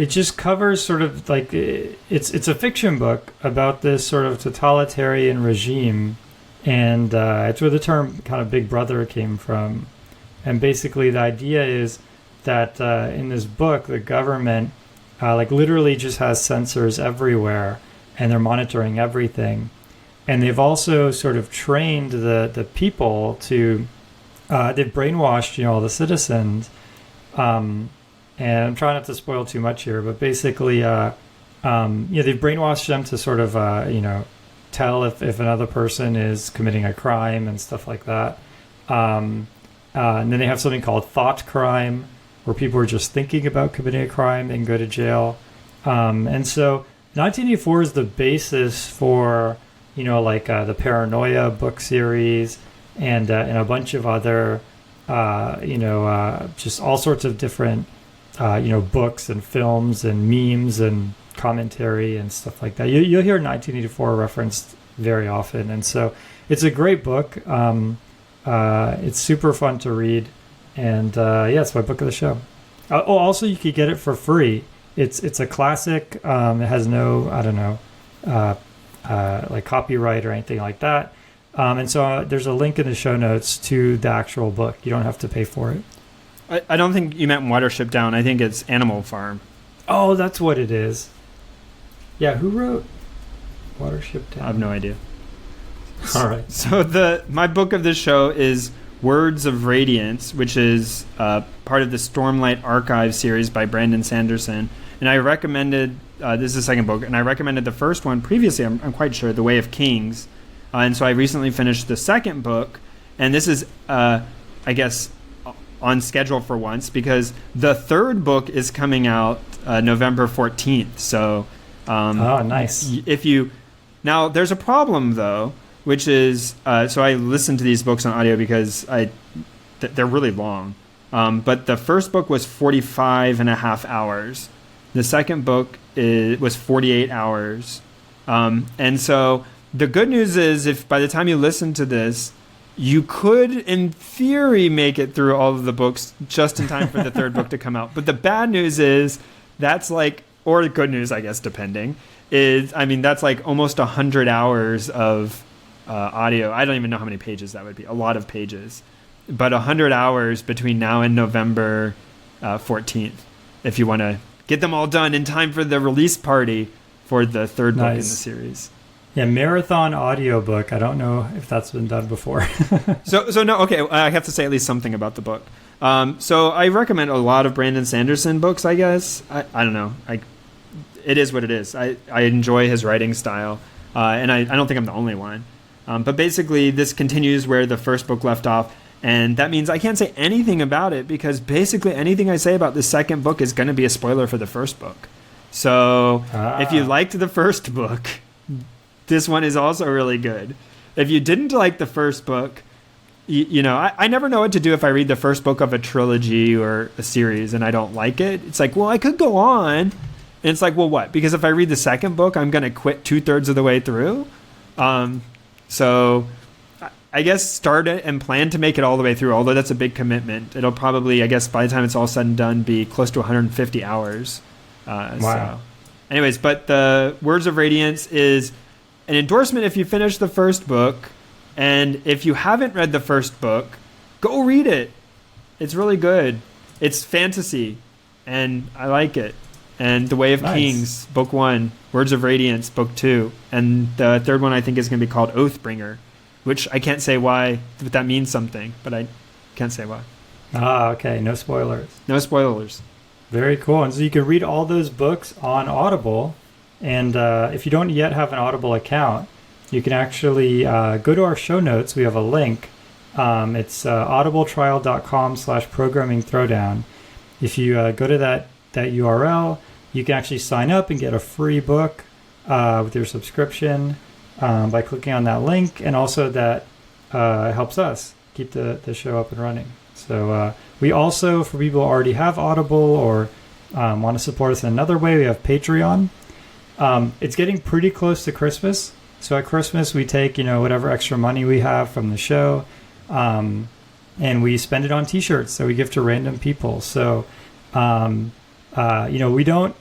just covers sort of like it's a fiction book about this sort of totalitarian regime, and it's where the term kind of Big Brother came from. And basically, the idea is that in this book, the government literally just has sensors everywhere, and they're monitoring everything. And they've also sort of trained the people to they've brainwashed all the citizens. And I'm trying not to spoil too much here, but basically, they've brainwashed them to sort of tell if another person is committing a crime and stuff like that. And then they have something called thought crime, where people are just thinking about committing a crime and go to jail. And so 1984 is the basis for, the Paranoia book series and a bunch of other, just all sorts of different, books and films and memes and commentary and stuff like that. You'll hear 1984 referenced very often. And so it's a great book. It's super fun to read. And it's my book of the show. Also, you could get it for free. It's a classic. It has no, copyright or anything like that. And so there's a link in the show notes to the actual book. You don't have to pay for it. I don't think you meant Watership Down. I think it's Animal Farm. Oh, that's what it is. Yeah, who wrote Watership Down? I have no idea. All right. So my book of this show is Words of Radiance, which is part of the Stormlight Archive series by Brandon Sanderson. And I recommended, this is the second book, and I recommended the first one previously, I'm quite sure, The Way of Kings. And so I recently finished the second book, and this is, I guess, on schedule for once, because the third book is coming out November 14th. So, nice. Now, there's a problem, though, which is, so I listen to these books on audio because they're really long. But the first book was 45 and a half hours. The second book was 48 hours. And so the good news is, if by the time you listen to this, you could, in theory, make it through all of the books just in time for the third book to come out. But the bad news is that's like, or the good news, I guess, depending, is, I mean, that's like almost 100 hours of audio. I don't even know how many pages that would be. A lot of pages. But 100 hours between now and November 14th, if you want to get them all done in time for the release party for the third book in the series. Yeah, marathon audiobook. I don't know if that's been done before. So no, okay, I have to say at least something about the book. So I recommend a lot of Brandon Sanderson books, I guess. I don't know. It is what it is. I enjoy his writing style, and I don't think I'm the only one. But basically, this continues where the first book left off, and that means I can't say anything about it because basically anything I say about the second book is going to be a spoiler for the first book. So if you liked the first book, this one is also really good. If you didn't like the first book, you know, I never know what to do if I read the first book of a trilogy or a series and I don't like it. It's like, well, I could go on. And it's like, well, what? Because if I read the second book, I'm going to quit 2/3 of the way through. So I guess start it and plan to make it all the way through, although that's a big commitment. It'll probably, I guess, by the time it's all said and done, be close to 150 hours. Wow. So. Anyways, but the Words of Radiance is an endorsement if you finish the first book, and if you haven't read the first book, go read it. It's really good. It's fantasy, and I like it. And The Way of Kings, Book 1, Words of Radiance, Book 2, and the third one I think is going to be called Oathbringer, which I can't say why, but that means something, but I can't say why. Ah, okay. No spoilers. No spoilers. Very cool. And so you can read all those books on Audible. And if you don't yet have an Audible account, you can actually go to our show notes. We have a link. It's audibletrial.com/programming throwdown. If you go to that URL, you can actually sign up and get a free book with your subscription by clicking on that link. And also that helps us keep the show up and running. So we also, for people who already have Audible or want to support us in another way, we have Patreon. It's getting pretty close to Christmas. So at Christmas, we take, whatever extra money we have from the show, and we spend it on T-shirts that we give to random people. So, we don't,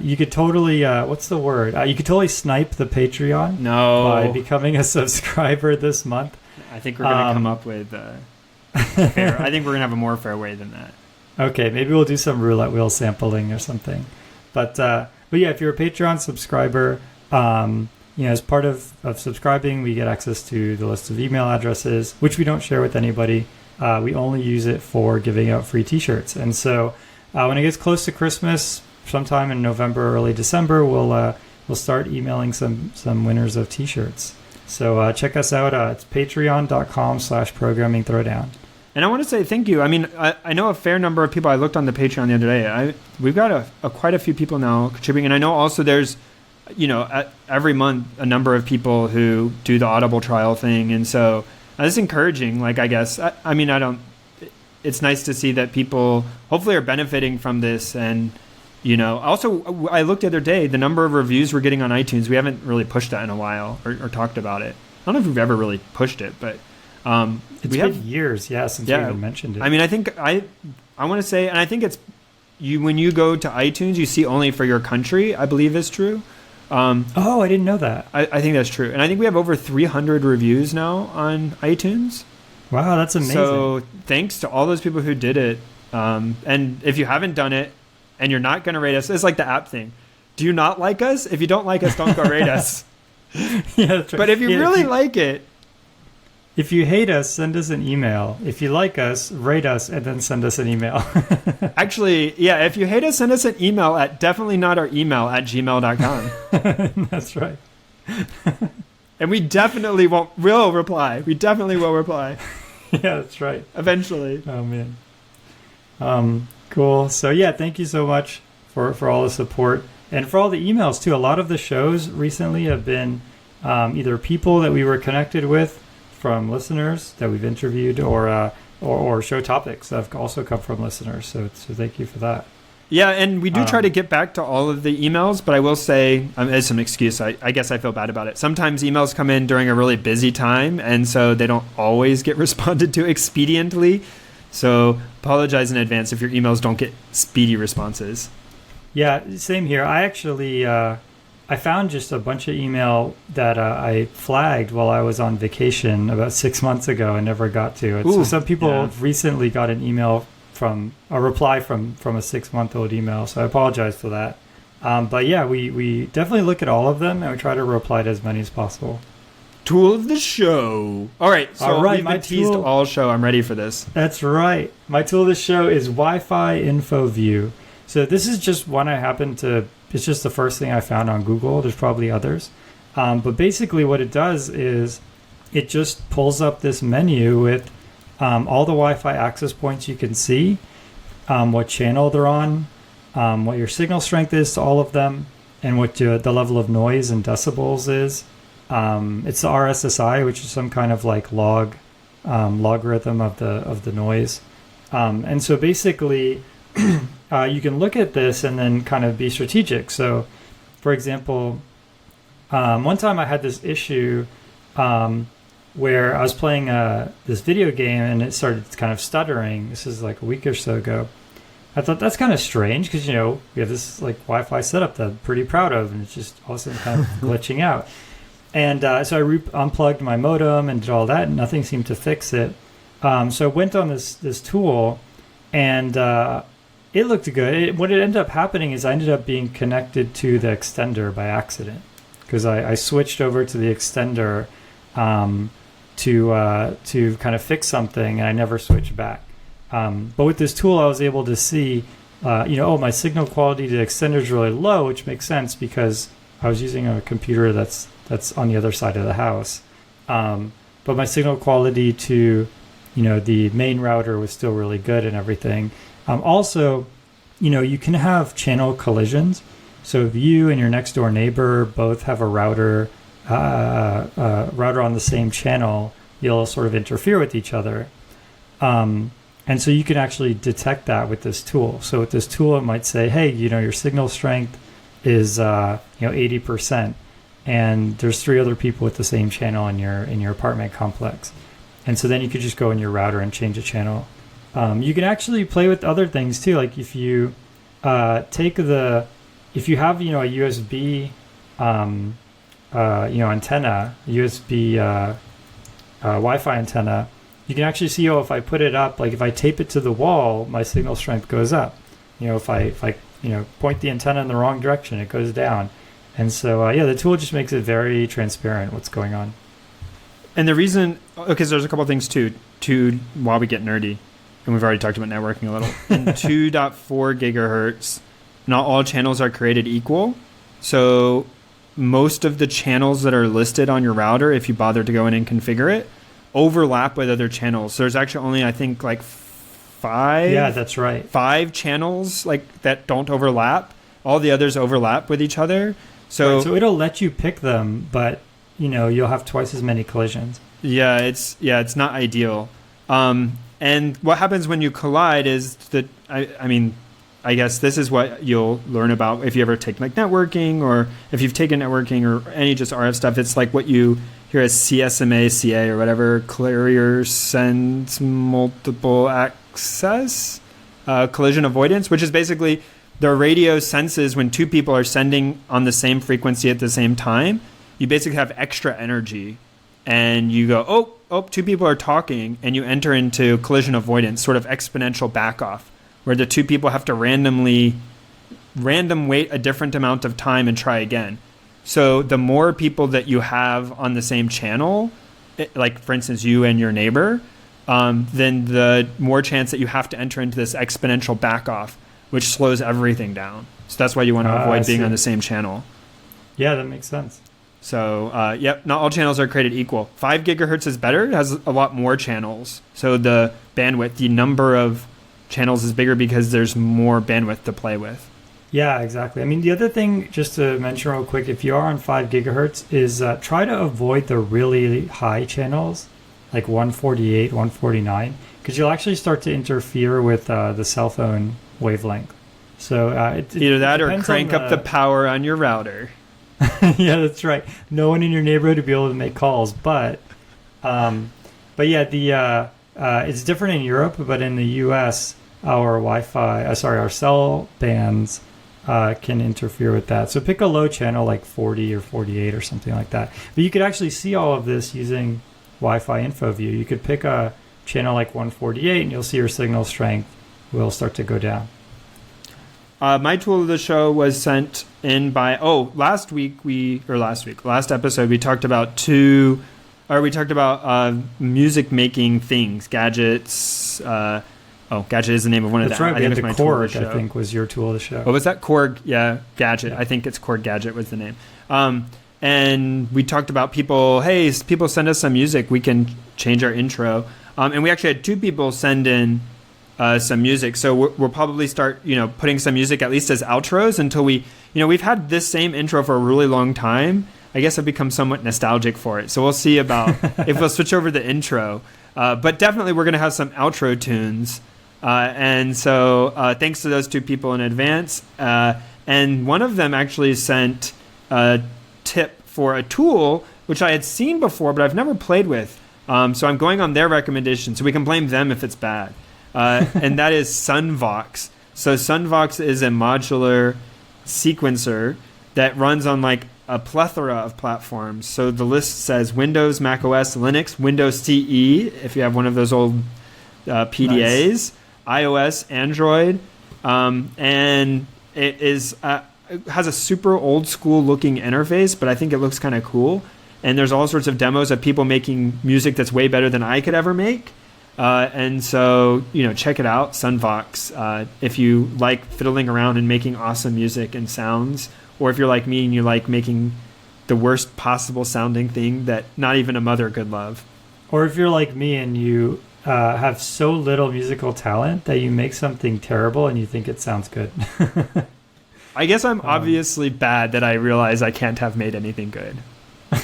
you could totally, what's the word? You could totally snipe the Patreon by becoming a subscriber this month. I think we're going to come up with fair. I think we're going to have a more fair way than that. Okay, maybe we'll do some roulette wheel sampling or something. But yeah, if you're a Patreon subscriber, as part of subscribing, we get access to the list of email addresses, which we don't share with anybody. We only use it for giving out free T-shirts. And so when it gets close to Christmas, sometime in November, early December, we'll start emailing some winners of T-shirts. So check us out. It's patreon.com/programming throwdown. And I want to say thank you. I mean, I know a fair number of people. I looked on the Patreon the other day. We've got quite a few people now contributing. And I know also there's, every month, a number of people who do the Audible trial thing. And so it's encouraging, I guess. It's nice to see that people hopefully are benefiting from this. And, also, I looked the other day, the number of reviews we're getting on iTunes, we haven't really pushed that in a while or talked about it. I don't know if we've ever really pushed it, but... it's been years, since we even mentioned it. I mean, I think I want to say, and I think it's when you go to iTunes, you see only for your country, I believe is true. I didn't know that. I think that's true. And I think we have over 300 reviews now on iTunes. Wow, that's amazing. So thanks to all those people who did it. And if you haven't done it and you're not going to rate us, it's like the app thing. Do you not like us? If you don't like us, don't go rate us. Yeah, that's right. But if you really like it, if you hate us, send us an email. If you like us, rate us, and then send us an email. Actually, yeah, if you hate us, send us an email at definitelynotouremail@gmail.com. That's right. And we definitely will reply. We definitely will reply. Yeah, that's right. Eventually. Oh, man. Cool. So, yeah, thank you so much for all the support. And for all the emails, too. A lot of the shows recently have been either people that we were connected with from listeners that we've interviewed, or show topics that have also come from listeners. So thank you for that. Yeah, and we do try to get back to all of the emails, but I will say, as some excuse, I guess I feel bad about it. Sometimes emails come in during a really busy time, and so they don't always get responded to expediently. So apologize in advance if your emails don't get speedy responses. Yeah, same here. I actually I found just a bunch of email that I flagged while I was on vacation about 6 months ago and never got to it. Ooh, so some people recently got an email from a reply from a 6-month-old email, so I apologize for that. But yeah, we definitely look at all of them and we try to reply to as many as possible. Tool of the show. All right, so we've been teased all show. I'm ready for this. That's right. My tool of the show is Wi-Fi Info View. So this is just one I happen to. It's just the first thing I found on Google. There's probably others, but basically what it does is it just pulls up this menu with all the Wi-Fi access points you can see, what channel they're on, what your signal strength is to all of them, and what the level of noise and decibels is. It's the RSSI, which is some kind of like logarithm of the noise. And so basically, you can look at this and then kind of be strategic. So, for example, one time I had this issue where I was playing this video game and it started kind of stuttering. This is like a week or so ago. I thought that's kind of strange because, we have this like Wi-Fi setup that I'm pretty proud of, and it's just all of a sudden kind of glitching out. And so I unplugged my modem and did all that, and nothing seemed to fix it. So I went on this tool, and it looked good. What ended up happening is I ended up being connected to the extender by accident because I switched over to the extender to kind of fix something, and I never switched back. But with this tool, I was able to see, my signal quality to the extender is really low, which makes sense because I was using a computer that's on the other side of the house. But my signal quality to, the main router was still really good and everything. Also, you can have channel collisions. So if you and your next door neighbor both have a router on the same channel, you'll sort of interfere with each other. And so you can actually detect that with this tool. So with this tool, it might say, hey, your signal strength is 80%, and there's 3 other people with the same channel in your apartment complex. And so then you could just go in your router and change a channel. You can actually play with other things too. Like if you if you have a USB antenna, USB Wi-Fi antenna, you can actually see, if I put it up, like if I tape it to the wall, my signal strength goes up. If I point the antenna in the wrong direction, it goes down. And so the tool just makes it very transparent what's going on. And the reason, because there's a couple of things too, while we get nerdy, and we've already talked about networking a little. In 2.4 gigahertz, not all channels are created equal. So most of the channels that are listed on your router, if you bother to go in and configure it, overlap with other channels. So there's actually only, I think, like 5. Yeah, that's right. 5 channels like that don't overlap. All the others overlap with each other. So, right, so it'll let you pick them, but you'll have twice as many collisions. Yeah, it's not ideal. And what happens when you collide is that I guess this is what you'll learn about if you ever take like networking, or if you've taken networking or any just RF stuff. It's like what you hear as CSMA, CA, or whatever, carrier sends multiple access, collision avoidance, which is basically the radio senses when 2 people are sending on the same frequency at the same time. You basically have extra energy, and you go, oh, 2 people are talking, and you enter into collision avoidance, sort of exponential back off, where the 2 people have to random wait a different amount of time and try again. So the more people that you have on the same channel, like for instance you and your neighbor, then the more chance that you have to enter into this exponential back off, which slows everything down. So that's why you want to avoid being on the same channel. Yeah, that makes sense. So, not all channels are created equal. 5 gigahertz is better. It has a lot more channels. So the bandwidth, the number of channels is bigger because there's more bandwidth to play with. Yeah, exactly. The other thing, just to mention real quick, if you are on 5 gigahertz, is try to avoid the really high channels, like 148, 149, because you'll actually start to interfere with the cell phone wavelength. So either that or depends crank on up the power on your router. Yeah, that's right. No one in your neighborhood to be able to make calls, but yeah, the it's different in Europe, but in the U.S., our our cell bands can interfere with that. So pick a low channel like 40 or 48 or something like that. But you could actually see all of this using Wi-Fi info view. You could pick a channel like 148, and you'll see your signal strength will start to go down. My tool of the show was sent in by last episode we talked about music making things, gadgets. Gadget is the name of one of them. That's right. I think the my tool of the Korg, show. I think, was your tool of the show. What was that? Korg, yeah, Gadget. Yeah. I think it's Korg Gadget was the name. And we talked about people send us some music, we can change our intro. And we actually had 2 people send in some music. So we'll probably start, putting some music at least as outros until we've had this same intro for a really long time. I guess I've become somewhat nostalgic for it. So we'll see about if we'll switch over the intro. But definitely we're going to have some outro tunes. And so thanks to those 2 people in advance. And one of them actually sent a tip for a tool, which I had seen before, but I've never played with. So I'm going on their recommendation, so we can blame them if it's bad. And that is Sunvox. So Sunvox is a modular sequencer that runs on like a plethora of platforms. So the list says Windows, Mac OS, Linux, Windows CE, if you have one of those old PDAs, nice. iOS, Android, and it has a super old school looking interface, but I think it looks kind of cool. And there's all sorts of demos of people making music that's way better than I could ever make. And so, check it out, Sunvox. If you like fiddling around and making awesome music and sounds, or if you're like me and you like making the worst possible sounding thing that not even a mother could love. Or if you're like me and you have so little musical talent that you make something terrible and you think it sounds good. I guess I'm obviously bad that I realize I can't have made anything good.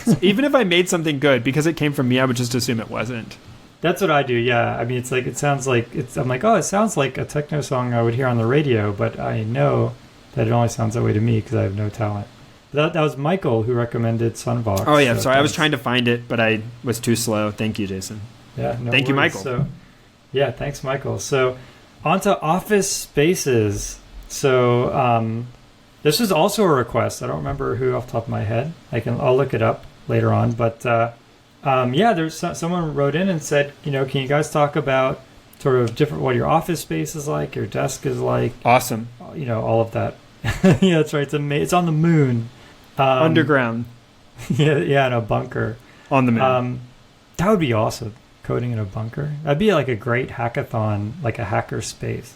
So even if I made something good, because it came from me, I would just assume it wasn't. That's what I do, yeah. I mean, it sounds like, I'm like, it sounds like a techno song I would hear on the radio, but I know that it only sounds that way to me because I have no talent. That was Michael who recommended Sunvox. Oh, yeah, sorry. I was trying to find it, but I was too slow. Thank you, Jason. Yeah, Thank you, Michael. So, yeah, thanks, Michael. So, on to Office Spaces. So, this was also a request. I don't remember who off the top of my head. I'll look it up later on. But, there's someone wrote in and said, can you guys talk about sort of different, what your office space is like, your desk is like. Awesome. All of that. Yeah, that's right. It's on the moon. Underground. Yeah, in a bunker. On the moon. That would be awesome, coding in a bunker. That'd be like a great hackathon, like a hacker space.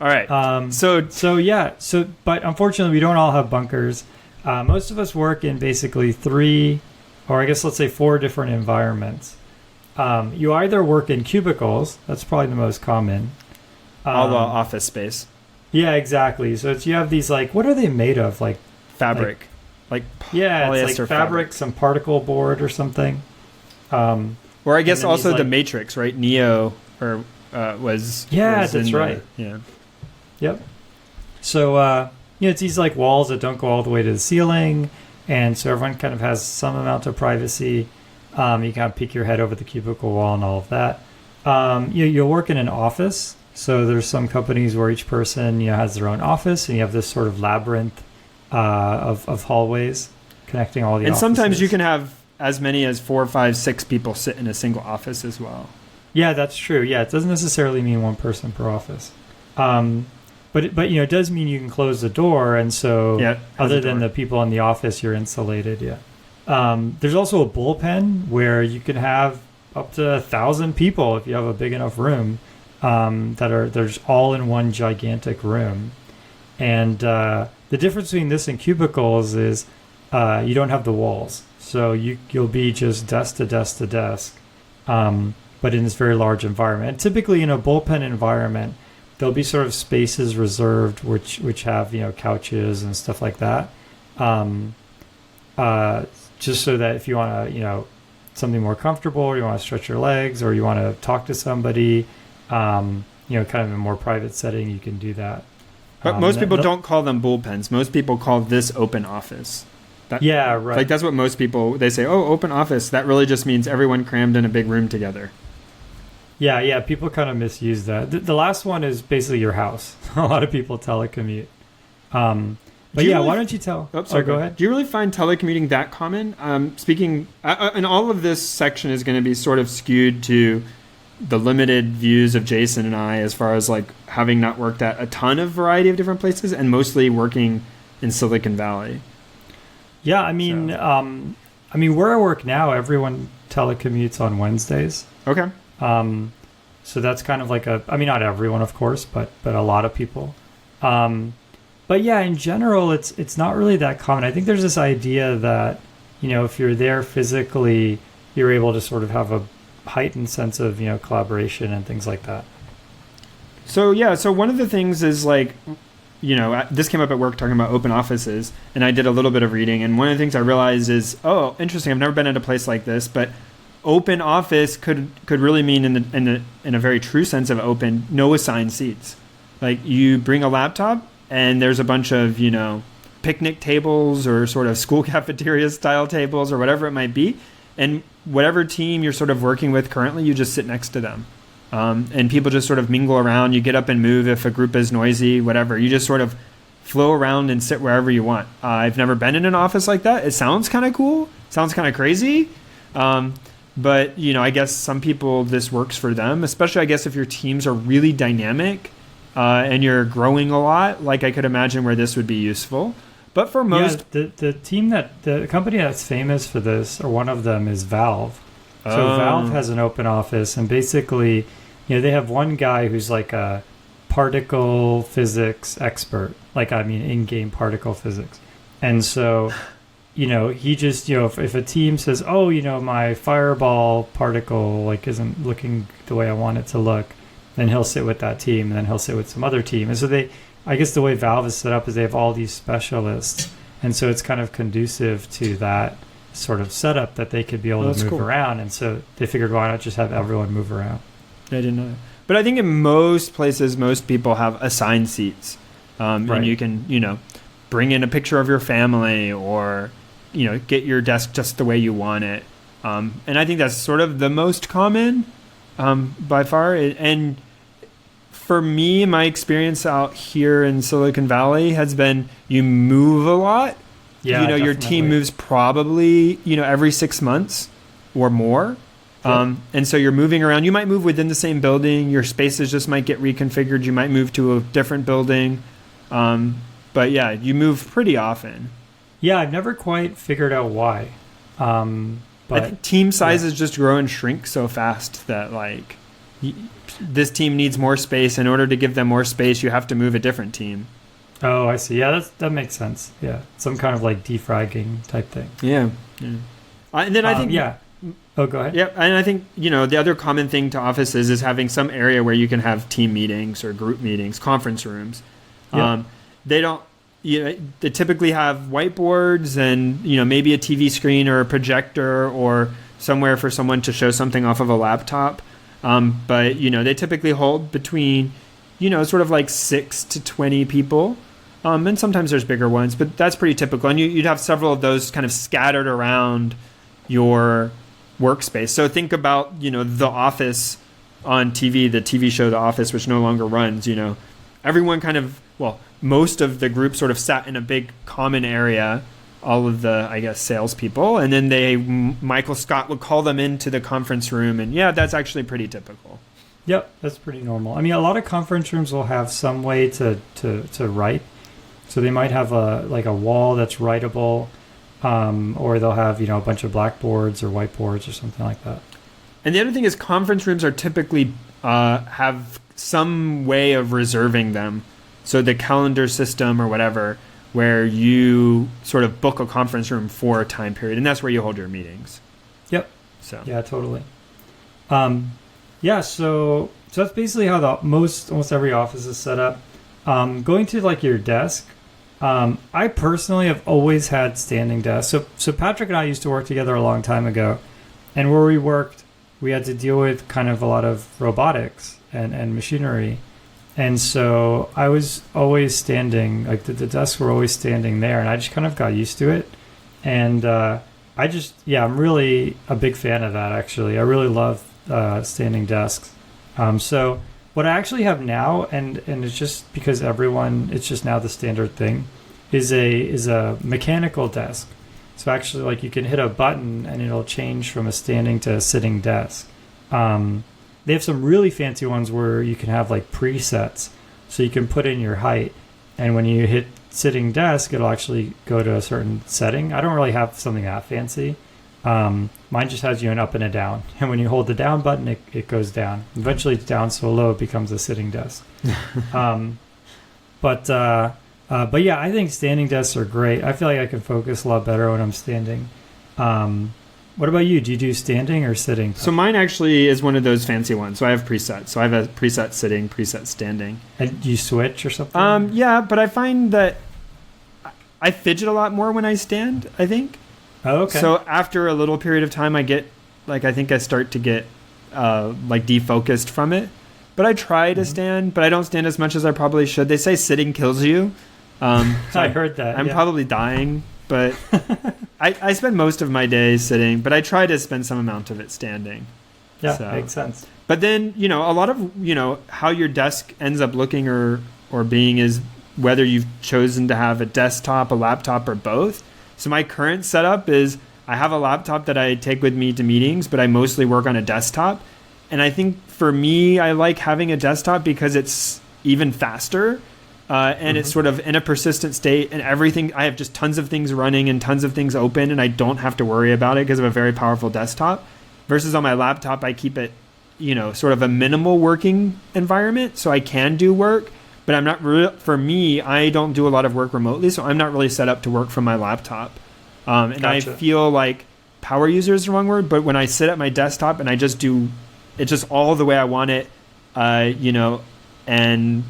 All right. But unfortunately, we don't all have bunkers. Most of us work in basically 3, or I guess let's say 4 different environments. You either work in cubicles. That's probably the most common. All the office space. Yeah, exactly. So you have these, like, what are they made of? Like fabric. It's like fabric, some particle board or something. Or I guess also the Matrix, right? Neo was. Yeah, was that's right. Yeah. Yep. So it's these like walls that don't go all the way to the ceiling, and so everyone kind of has some amount of privacy. You kind of peek your head over the cubicle wall and all of that. You'll work in an office. So there's some companies where each person has their own office, and you have this sort of labyrinth of hallways connecting all the offices. And sometimes you can have as many as 4, 5, 6 people sit in a single office as well. Yeah, that's true. Yeah, it doesn't necessarily mean one person per office. But it does mean you can close the door, and so other than the people in the office, you're insulated. Yeah. There's also a bullpen where you can have up to 1,000 people if you have a big enough room. There's all in one gigantic room, and the difference between this and cubicles is you don't have the walls, so you'll be just desk to desk to desk, but in this very large environment. And typically in a bullpen environment, there'll be sort of spaces reserved which have couches and stuff like that, just so that if you want to something more comfortable, or you want to stretch your legs, or you want to talk to somebody. Kind of in a more private setting, you can do that. But most people don't call them bullpens. Most people call this open office. Yeah, right. Like that's what most people, they say, oh, open office. That really just means everyone crammed in a big room together. Yeah. People kind of misuse that. The last one is basically your house. A lot of people telecommute. But yeah, why don't you tell? Oh, sorry, go ahead. Do you really find telecommuting that common? And all of this section is going to be sort of skewed to the limited views of Jason and I, as far as like having not worked at a ton of variety of different places and mostly working in Silicon Valley. Yeah, I mean, where I work now, everyone telecommutes on Wednesdays. Okay. So that's kind of like not everyone, of course, but a lot of people. But yeah, in general, it's not really that common. I think there's this idea that, if you're there physically, you're able to sort of have a heightened sense of, collaboration and things like that. So one of the things is like, this came up at work talking about open offices, and I did a little bit of reading, and one of the things I realized is, oh, interesting, I've never been at a place like this, but open office could really mean in a very true sense of open, no assigned seats. Like you bring a laptop and there's a bunch of, picnic tables or sort of school cafeteria style tables or whatever it might be. And whatever team you're sort of working with currently, you just sit next to them. And people just sort of mingle around. You get up and move if a group is noisy, whatever. You just sort of flow around and sit wherever you want. I've never been in an office like that. It sounds kind of cool. Sounds kind of crazy. But, I guess some people, this works for them, especially I guess if your teams are really dynamic and you're growing a lot, like I could imagine where this would be useful. But for most... Yeah, the company that's famous for this, or one of them, is Valve. So Valve has an open office, and basically, they have one guy who's like a particle physics expert, in-game particle physics. And so, he just, if a team says, oh, my fireball particle, isn't looking the way I want it to look, then he'll sit with that team, and then he'll sit with some other team. And so I guess the way Valve is set up is they have all these specialists, and so it's kind of conducive to that sort of setup that they could be able to move around. And so they figured, why not just have everyone move around? I didn't know that. But I think in most places, most people have assigned seats. Right. And you can, bring in a picture of your family or, get your desk just the way you want it. And I think that's sort of the most common by far. And for me, my experience out here in Silicon Valley has been you move a lot. Yeah, your team moves probably, every 6 months or more. Yeah. And so you're moving around. You might move within the same building. Your spaces just might get reconfigured. You might move to a different building. But yeah, you move pretty often. Yeah, I've never quite figured out why. But I think team sizes just grow and shrink so fast that this team needs more space. In order to give them more space, you have to move a different team. Oh, I see. Yeah, that makes sense. Yeah, some kind of defragging type thing. Yeah. And then I think... Yeah. Oh, go ahead. Yeah, and I think, the other common thing to offices is having some area where you can have team meetings or group meetings, conference rooms. Yeah. They don't... they typically have whiteboards and, maybe a TV screen or a projector or somewhere for someone to show something off of a laptop. But, they typically hold between, sort of 6 to 20 people. And sometimes there's bigger ones, but that's pretty typical. And you'd have several of those kind of scattered around your workspace. So think about, The Office on TV, the TV show The Office, which no longer runs, everyone kind of, most of the group sort of sat in a big common area, all of the, I guess, salespeople, and then Michael Scott would call them into the conference room, and yeah, that's actually pretty typical. Yep, that's pretty normal. A lot of conference rooms will have some way to write. So they might have a wall that's writable, or they'll have, a bunch of blackboards or whiteboards or something like that. And the other thing is conference rooms are typically have some way of reserving them. So the calendar system or whatever, where you sort of book a conference room for a time period, and that's where you hold your meetings. Yep. So yeah, totally. So that's basically how almost every office is set up. Going to your desk, I personally have always had standing desks. So Patrick and I used to work together a long time ago, and where we worked, we had to deal with kind of a lot of robotics and machinery. And so I was always standing, like the desks were always standing there, and I just kind of got used to it. And I'm really a big fan of that, actually. I really love standing desks. So what I actually have now, and it's just because it's just now the standard thing, is a mechanical desk. So actually, like, you can hit a button and it'll change from a standing to a sitting desk. They have some really fancy ones where you can have like presets, so you can put in your height, and when you hit sitting desk, it'll actually go to a certain setting. I don't really have something that fancy. Mine just has you an up and a down, and when you hold the down button, it goes down. Eventually, it's down so low it becomes a sitting desk. But yeah, I think standing desks are great. I feel like I can focus a lot better when I'm standing. What about you? Do you do standing or sitting? So mine actually is one of those fancy ones. So I have presets. So I have a preset sitting, preset standing. And do you switch or something? Yeah, but I find that I fidget a lot more when I stand, I think. Oh, okay. So after a little period of time, I think I start to get defocused from it. But I try to stand, but I don't stand as much as I probably should. They say sitting kills you. So I heard that. I'm probably dying, but I spend most of my day sitting, but I try to spend some amount of it standing. Yeah, makes sense. But then, a lot of, how your desk ends up looking or being is whether you've chosen to have a desktop, a laptop, or both. So my current setup is I have a laptop that I take with me to meetings, but I mostly work on a desktop. And I think for me, I like having a desktop because it's even faster. And it's sort of in a persistent state, and everything, I have just tons of things running and tons of things open, and I don't have to worry about it because of a very powerful desktop. Versus on my laptop, I keep it, sort of a minimal working environment, so I can do work, but I'm not for me, I don't do a lot of work remotely, so I'm not really set up to work from my laptop. And Gotcha. I feel like power user is the wrong word, but when I sit at my desktop and I just do, it's just all the way I want it, and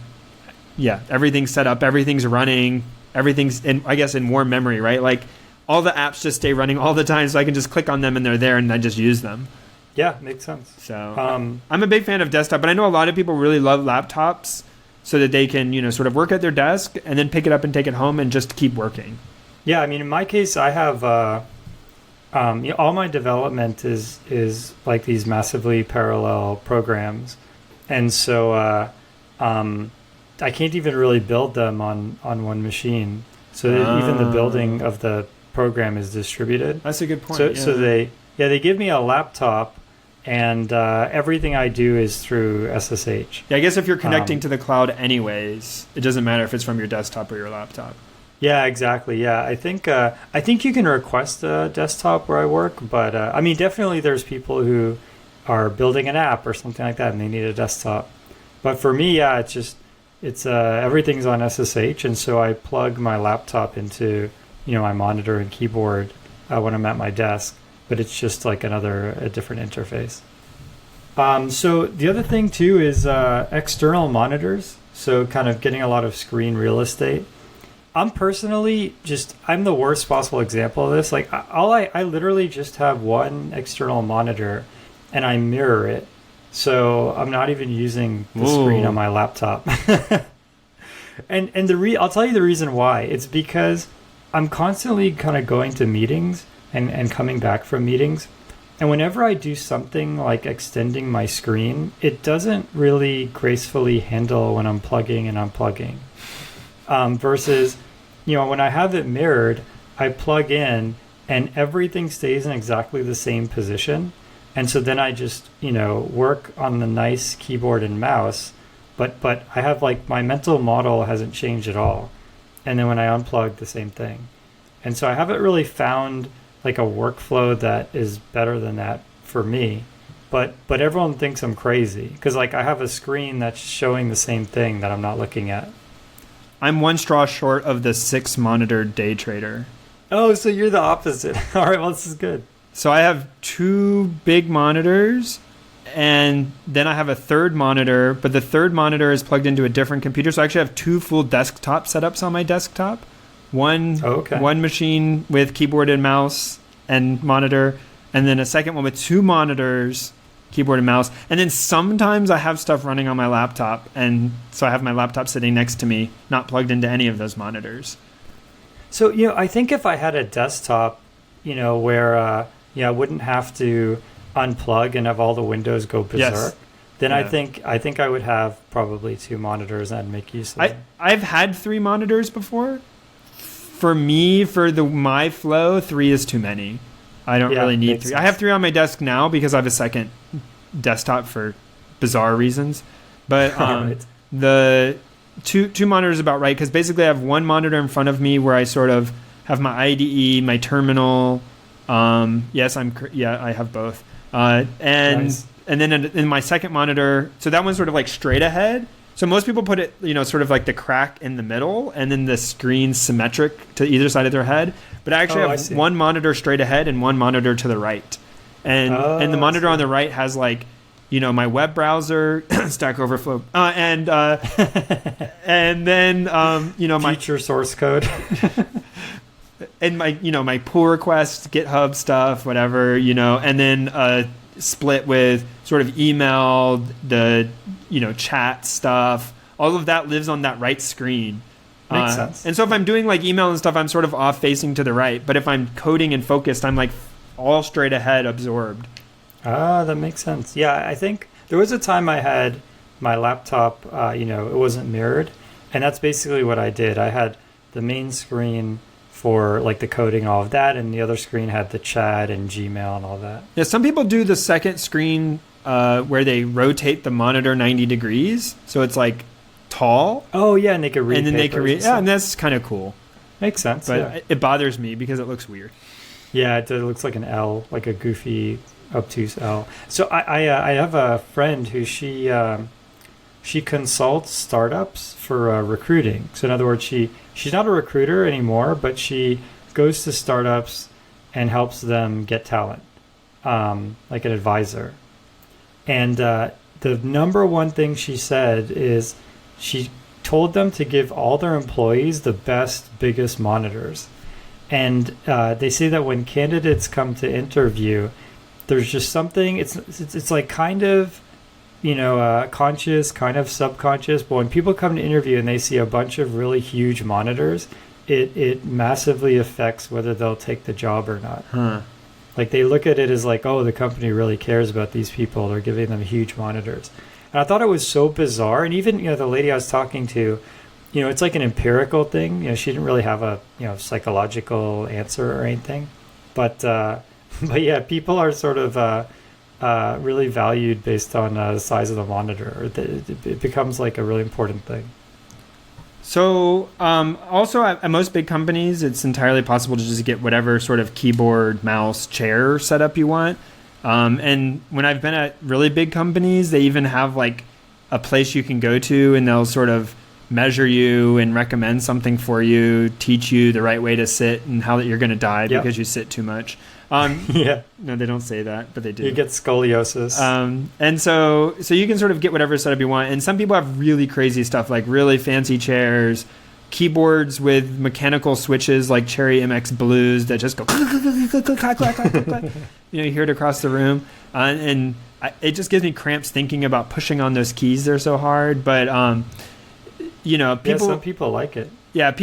yeah, everything's set up, everything's running, everything's in warm memory, right? Like all the apps just stay running all the time, so I can just click on them and they're there and I just use them. Yeah, makes sense. So I'm a big fan of desktop, but I know a lot of people really love laptops so that they can, sort of work at their desk and then pick it up and take it home and just keep working. Yeah, I mean, in my case, I have all my development is like these massively parallel programs, and so I can't even really build them on one machine. So that even the building of the program is distributed. That's a good point. So they give me a laptop, and everything I do is through SSH. Yeah, I guess if you're connecting to the cloud anyways, it doesn't matter if it's from your desktop or your laptop. Yeah, exactly. Yeah, I think you can request a desktop where I work, but I mean, definitely there's people who are building an app or something like that, and they need a desktop. But for me, yeah, it's everything's on SSH, and so I plug my laptop into my monitor and keyboard when I'm at my desk. But it's just like a different interface. So the other thing too is external monitors. So kind of getting a lot of screen real estate. I'm personally I'm the worst possible example of this. Like I literally just have one external monitor, and I mirror it. So I'm not even using the screen on my laptop. and I'll tell you the reason why. It's because I'm constantly kind of going to meetings and coming back from meetings. And whenever I do something like extending my screen, it doesn't really gracefully handle when I'm plugging and unplugging. Versus, when I have it mirrored, I plug in and everything stays in exactly the same position. And so then I just, work on the nice keyboard and mouse, but I have my mental model hasn't changed at all. And then when I unplug, the same thing. And so I haven't really found a workflow that is better than that for me. But everyone thinks I'm crazy because I have a screen that's showing the same thing that I'm not looking at. I'm one straw short of the 6-monitor day trader. Oh, so you're the opposite. All right, well, this is good. So I have 2 big monitors, and then I have a third monitor, but the third monitor is plugged into a different computer. So I actually have 2 full desktop setups on my desktop. One machine with keyboard and mouse and monitor, and then a second one with 2 monitors keyboard and mouse. And then sometimes I have stuff running on my laptop, and so I have my laptop sitting next to me, not plugged into any of those monitors. So, I think if I had a desktop, where I wouldn't have to unplug and have all the windows go berserk, Yes. then Yeah. I think I would have probably 2 monitors and make use of them. I've had 3 monitors before. For me, for my flow, 3 is too many. I don't really need 3. Sense. I have 3 on my desk now because I have a second desktop for bizarre reasons. But Right. the two monitors is about right, because basically I have one monitor in front of me where I sort of have my IDE, my terminal. Yes, I have both. And Nice. and then in my second monitor, so that one's sort of like straight ahead. So most people put it, sort of like the crack in the middle, and then the screen symmetric to either side of their head. But I actually I have see. one monitor straight ahead and one monitor to the right. And the I monitor see. on the right has like, my web browser, Stack Overflow, and then my Future source code. and my pull request, GitHub stuff, whatever, and then split with sort of email, the chat stuff. All of that lives on that right screen. Makes sense. And so if I'm doing like email and stuff, I'm sort of off facing to the right. But if I'm coding and focused, I'm like all straight ahead, absorbed. That makes sense. Yeah, I think there was a time I had my laptop, it wasn't mirrored. And that's basically what I did. I had the main screen for like the coding, all of that, and the other screen had the chat and Gmail and all that. Yeah, some people do the second screen where they rotate the monitor 90 degrees. So it's like tall. Oh, yeah, and they could read And then they can papers read. and Yeah, stuff. and that's kind of cool. Makes sense, But yeah. it bothers me because it looks weird. Yeah, it looks like an L, like a goofy, obtuse L. So I have a friend who she consults startups for recruiting. So in other words, she's not a recruiter anymore, but she goes to startups and helps them get talent, like an advisor. And the number one thing she said is she told them to give all their employees the best, biggest monitors. And they say that when candidates come to interview, there's just something, it's like kind of, conscious, kind of subconscious. But when people come to interview and they see a bunch of really huge monitors, it massively affects whether they'll take the job or not. Huh. Like they look at it as like, oh, the company really cares about these people. They're giving them huge monitors. And I thought it was so bizarre. And even, the lady I was talking to, it's like an empirical thing. She didn't really have a, psychological answer or anything. But yeah, people are sort of really valued based on the size of the monitor. It becomes like a really important thing. So also at most big companies, it's entirely possible to just get whatever sort of keyboard, mouse, chair setup you want. And when I've been at really big companies, they even have like a place you can go to, and they'll sort of measure you and recommend something for you, teach you the right way to sit and how that you're going to die Yep. because you sit too much. Yeah, No, they don't say that, but they do. you get scoliosis. And so you can sort of get whatever setup you want. And some people have really crazy stuff, like really fancy chairs, keyboards with mechanical switches like Cherry MX Blues that just go clack, clack, clack, clack, clack. You hear it across the room. It just gives me cramps thinking about pushing on those keys. They're so hard. But, people... some people like it. Yeah,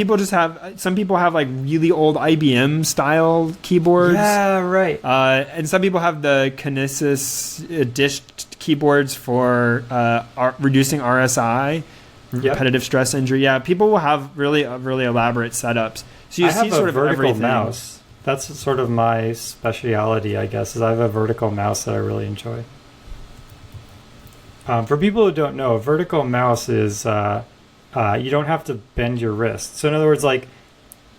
some people have like really old IBM style keyboards. Yeah, right. And some people have the Kinesis dished keyboards for reducing RSI, repetitive stress injury. Yeah, people will have really elaborate setups. So I have sort a of vertical everything. mouse. That's sort of my speciality, I guess, is I have a vertical mouse that I really enjoy. For people who don't know, a vertical mouse is you don't have to bend your wrist. So in other words, like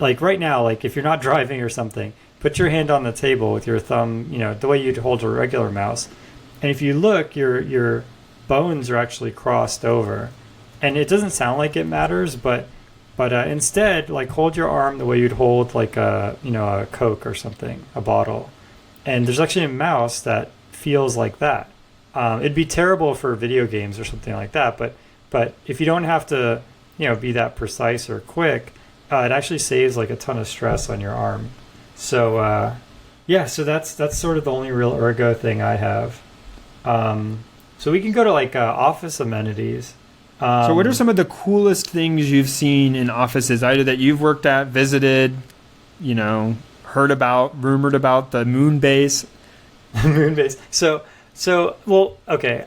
right now, like if you're not driving or something, put your hand on the table with your thumb, the way you'd hold a regular mouse. And if you look, your bones are actually crossed over. And it doesn't sound like it matters, but instead, like hold your arm the way you'd hold like a Coke or something, a bottle. And there's actually a mouse that feels like that. It'd be terrible for video games or something like that, but if you don't have to, be that precise or quick, it actually saves like a ton of stress on your arm. So, so that's sort of the only real ergo thing I have. So we can go to like office amenities. So what are some of the coolest things you've seen in offices, either that you've worked at, visited, heard about, rumored about, the moon base? Moon base. Well, okay.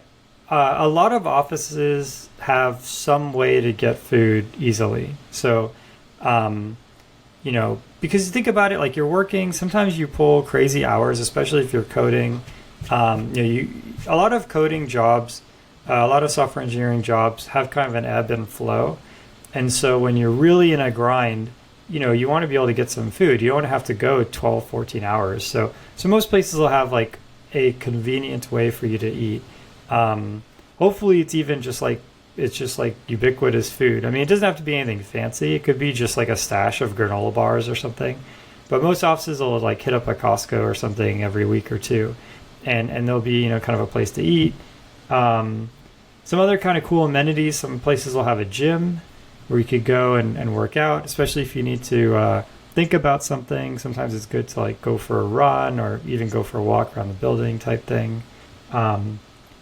A lot of offices have some way to get food easily. So, because you think about it, like you're working, sometimes you pull crazy hours, especially if you're coding. A lot of coding jobs, a lot of software engineering jobs have kind of an ebb and flow. And so when you're really in a grind, you want to be able to get some food. You don't want to have to go 12, 14 hours. So most places will have like a convenient way for you to eat. Hopefully it's even just like ubiquitous food. I mean, it doesn't have to be anything fancy. It could be just like a stash of granola bars or something. But most offices will like hit up a Costco or something every week or two, and there'll be kind of a place to eat. Some other kind of cool amenities. Some places will have a gym where you could go and work out, especially if you need to think about something. Sometimes it's good to like go for a run or even go for a walk around the building type thing.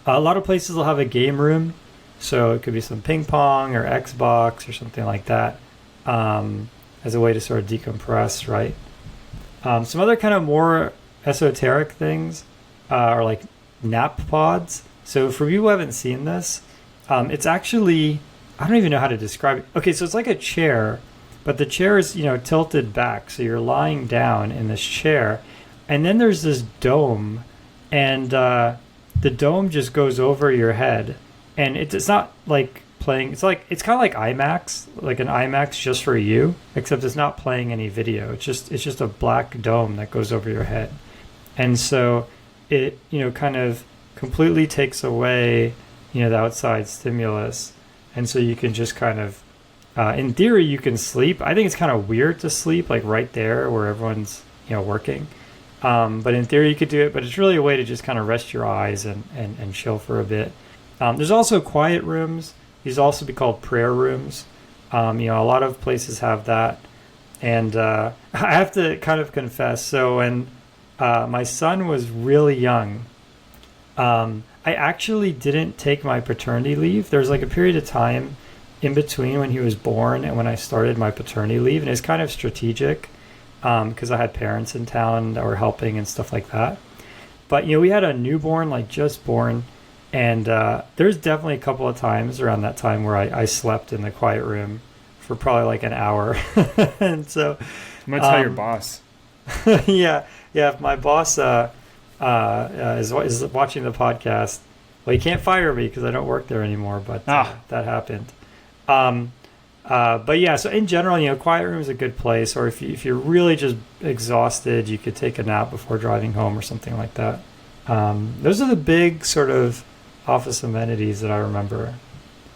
A lot of places will have a game room, so it could be some ping pong or Xbox or something like that, as a way to sort of decompress, right? Some other kind of more esoteric things are like nap pods. So for you who haven't seen this, it's actually, I don't even know how to describe it. Okay, so it's like a chair, but the chair is, tilted back. So you're lying down in this chair, and then there's this dome, and the dome just goes over your head, and it's not like playing. It's kind of like IMAX, like an IMAX just for you, except it's not playing any video. It's just a black dome that goes over your head, and so it kind of completely takes away the outside stimulus, and so you can just kind of in theory you can sleep. I think it's kind of weird to sleep like right there where everyone's working, but in theory you could do it. But it's really a way to just kind of rest your eyes and chill for a bit. There's also quiet rooms. These also be called prayer rooms. A lot of places have that, and I have to kind of confess. So when my son was really young, I actually didn't take my paternity leave. There was like a period of time in between when he was born and when I started my paternity leave, and it's kind of strategic because I had parents in town that were helping and stuff like that. But we had a newborn, like just born, and there's definitely a couple of times around that time where I slept in the quiet room for probably like an hour. And so I'm gonna tell your boss. yeah, if my boss is watching the podcast, well, he can't fire me because I don't work there anymore, but that happened. But yeah, so in general, quiet room is a good place, or if you're really just exhausted, you could take a nap before driving home or something like that. Those are the big sort of office amenities that I remember.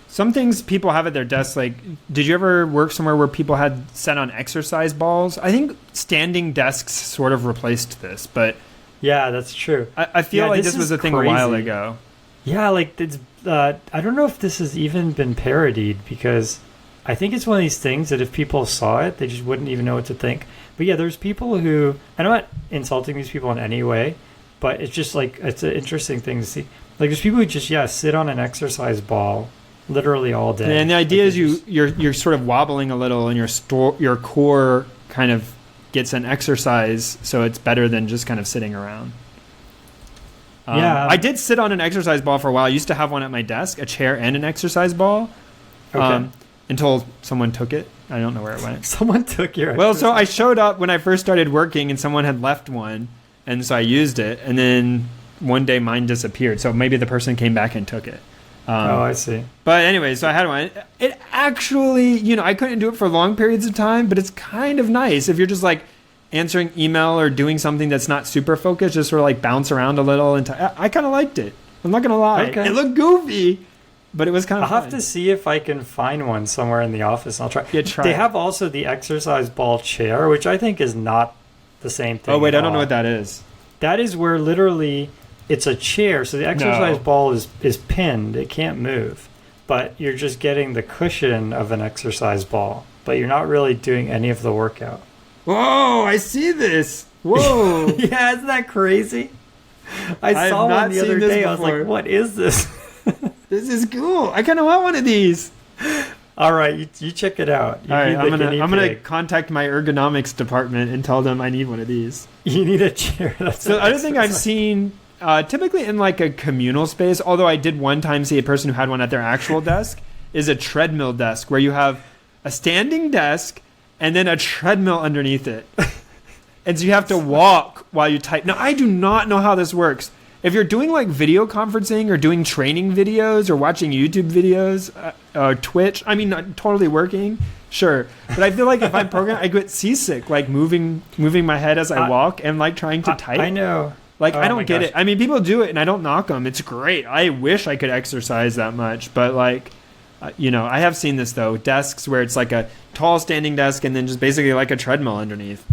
Some things people have at their desks, like, did you ever work somewhere where people had set on exercise balls? I think standing desks sort of replaced this, but yeah, that's true. I feel like this was a thing crazy. A while ago. Yeah, like it's. I don't know if this has even been parodied, because I think it's one of these things that if people saw it, they just wouldn't even know what to think. But yeah, there's people who, and I'm not insulting these people in any way, but it's just like, it's an interesting thing to see. Like there's people who just, sit on an exercise ball literally all day. And the idea is you're sort of wobbling a little, and your core kind of gets an exercise, so it's better than just kind of sitting around. I did sit on an exercise ball for a while. I used to have one at my desk, a chair and an exercise ball, until someone took it. I don't know where it went. Someone took your Well, so I showed up when I first started working, and someone had left one, and so I used it, and then one day mine disappeared, so maybe the person came back and took it. I see. But anyway, so I had one. It actually, I couldn't do it for long periods of time, but it's kind of nice if you're just like answering email or doing something that's not super focused, just sort of like bounce around a little. And I kind of liked it. I'm not going to lie. Okay. It looked goofy, but it was kind of I'll have to see if I can find one somewhere in the office. I'll try. Yeah, try. They have also the exercise ball chair, which I think is not the same thing. Oh, wait, I don't know what that is. That is where literally it's a chair. So the exercise ball is pinned. It can't move. But you're just getting the cushion of an exercise ball. But you're not really doing any of the workout. Whoa, I see this. Whoa. Yeah, isn't that crazy? I saw not one the seen other this day. I was before. like, what is this? This is cool. I kind of want one of these. All right, you check it out. You All right, be the guinea I'm gonna pig. contact my ergonomics department and tell them I need one of these. You need a chair. That's So an I don't think I've exercise. seen typically in like a communal space. Although I did one time see a person who had one at their actual desk. Is a treadmill desk where you have a standing desk and then a treadmill underneath it, and so you have to walk while you type. Now I do not know how this works. If you're doing like video conferencing or doing training videos or watching YouTube videos or Twitch, I mean, not totally working, sure. But I feel like if I'm programming, I get seasick, like moving my head as I walk and like trying to type. I know. Like, Oh I my don't get gosh. it. I mean, people do it and I don't knock them. It's great. I wish I could exercise that much. But like, I have seen this though. Desks where it's like a tall standing desk and then just basically like a treadmill underneath.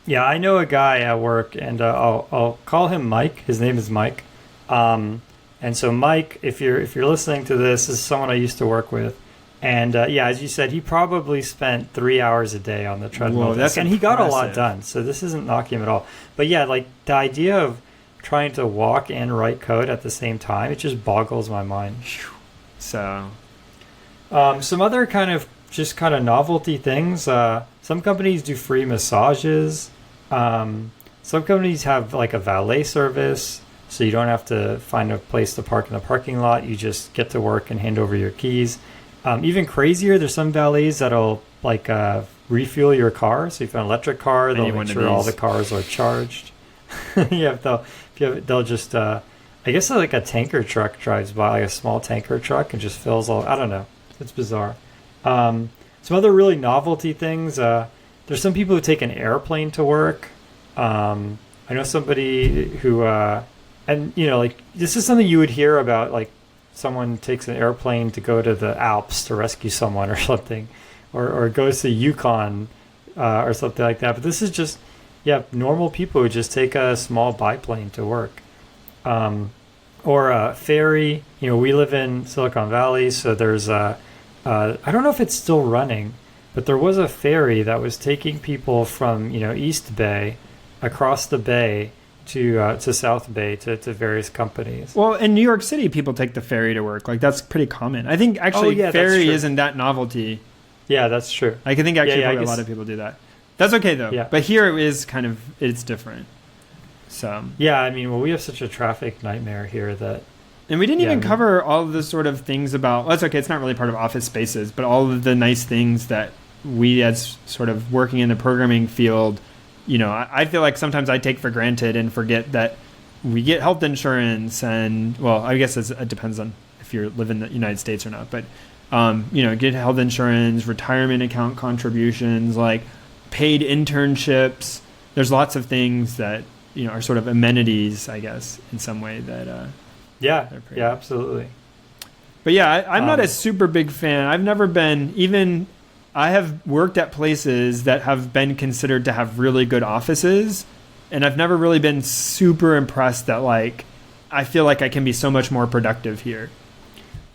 Yeah, I know a guy at work, and I'll call him Mike. His name is Mike. And so Mike, if you're listening to this is someone I used to work with. And yeah, as you said, he probably spent 3 hours a day on the treadmill. Whoa, that's and he got a lot impressive. done. So this isn't knocking him at all. But yeah, like the idea of trying to walk and write code at the same time, it just boggles my mind. So, Some other kind of novelty things. Some companies do free massages. Some companies have like a valet service, so you don't have to find a place to park in the parking lot. You just get to work and hand over your keys. Even crazier, there's some valets that'll like refuel your car. So if you have an electric car, they'll need one make of sure all the these. cars are charged. Yeah, they'll just I guess like a tanker truck drives by, like a small tanker truck, and just fills all. I don't know. It's bizarre. Some other really novelty things. There's some people who take an airplane to work. I know somebody who, and like this is something you would hear about, like someone takes an airplane to go to the Alps to rescue someone or something, or goes to Yukon or something like that. But this is just, normal people who just take a small biplane to work. Or a ferry. We live in Silicon Valley, so there's I don't know if it's still running, but there was a ferry that was taking people from East Bay across the bay to South Bay to various companies. well, in New York City, people take the ferry to work. Like that's pretty common. I think actually yeah, that's ferry true. isn't that novelty. Yeah, that's true. Like, I think actually I probably a guess- lot of people do that. That's okay though. Yeah. But here it is it's different. So, Yeah, I mean, well, we have such a traffic nightmare here that and we didn't even Yeah. cover all of the sort of things about. Well, that's okay. It's not really part of Office Spaces, but all of the nice things that we, as sort of working in the programming field, I feel like sometimes I take for granted and forget that we get health insurance, and well, I guess it depends on if you live in the United States or not, but get health insurance, retirement account contributions, like paid internships. There's lots of things that are sort of amenities, I guess, in some way that. yeah, They're pretty yeah, nice. absolutely. But yeah, I'm not Um, a super big fan. I've never been even. I have worked at places that have been considered to have really good offices, and I've never really been super impressed that like I feel like I can be so much more productive here.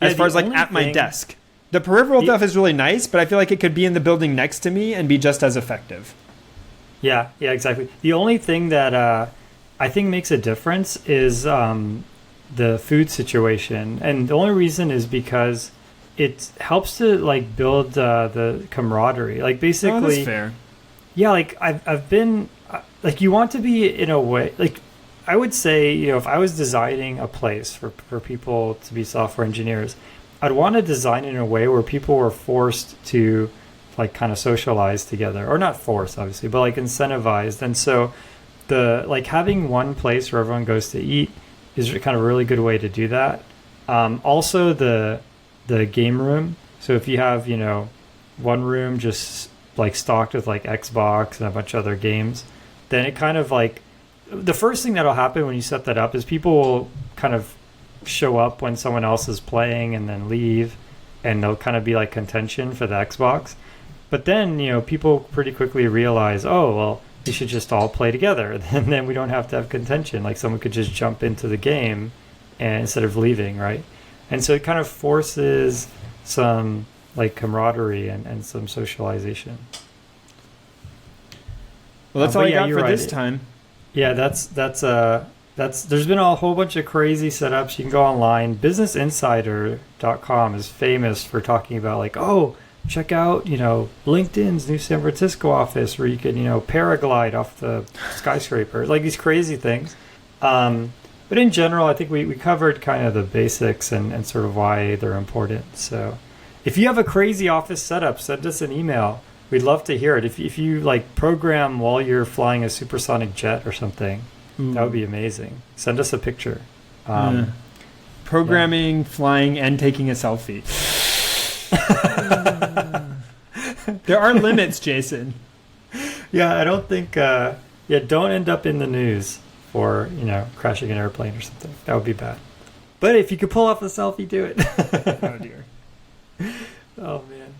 Yeah, As far the as like only at my thing- desk. The peripheral The- stuff is really nice, but I feel like it could be in the building next to me and be just as effective. Yeah, exactly. The only thing that I think makes a difference is the food situation, and the only reason is because it helps to like build the camaraderie. Like Oh, basically, that's fair. yeah. Like I've been like you want to be in a way like I would say if I was designing a place for people to be software engineers, I'd want to design it in a way where people were forced to like kind of socialize together, or not forced obviously, but like incentivized. And so the like having one place where everyone goes to eat is kind of a really good way to do that. Also the game room. So if you have one room just like stocked with like Xbox and a bunch of other games, then it kind of like the first thing that'll happen when you set that up is people will kind of show up when someone else is playing and then leave, and they'll kind of be like contention for the Xbox. But then people pretty quickly realize, oh well, we should just all play together, and then we don't have to have contention. Like someone could just jump into the game and instead of leaving, right? And so it kind of forces some like camaraderie and some socialization. Well, that's But all I yeah, got you're for right. this time. Yeah, that's There's been a whole bunch of crazy setups. You can go online. BusinessInsider.com is famous for talking about like, oh, check out, LinkedIn's new San Francisco office where you can, paraglide off the skyscraper, like these crazy things. But in general, I think we covered kind of the basics and sort of why they're important. So if you have a crazy office setup, send us an email. We'd love to hear it. If you like program while you're flying a supersonic jet or something, that would be amazing. Send us a picture. Programming, flying, and taking a selfie. There are limits, Jason. Yeah, I don't think. Don't end up in the news for crashing an airplane or something. That would be bad. But if you could pull off the selfie, do it. Oh dear. Oh man.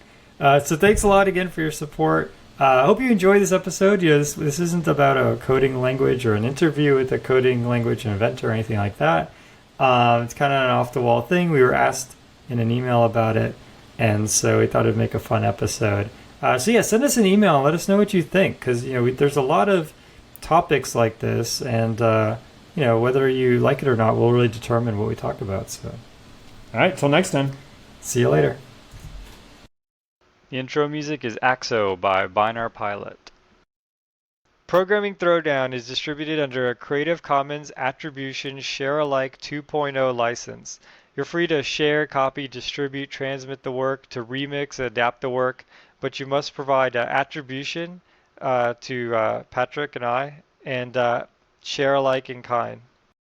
So thanks a lot again for your support. I hope you enjoyed this episode. This isn't about a coding language or an interview with a coding language inventor or anything like that. It's kind of an off-the-wall thing. We were asked in an email about it, and so we thought it'd make a fun episode. Send us an email and let us know what you think, because there's a lot of topics like this, and whether you like it or not will really determine what we talk about. So, all right, till next time. See you later. The intro music is AXO by Binar Pilot. Programming Throwdown is distributed under a Creative Commons Attribution Share-alike 2.0 license. You're free to share, copy, distribute, transmit the work, to remix, adapt the work, but you must provide attribution to Patrick and I, and share alike in kind.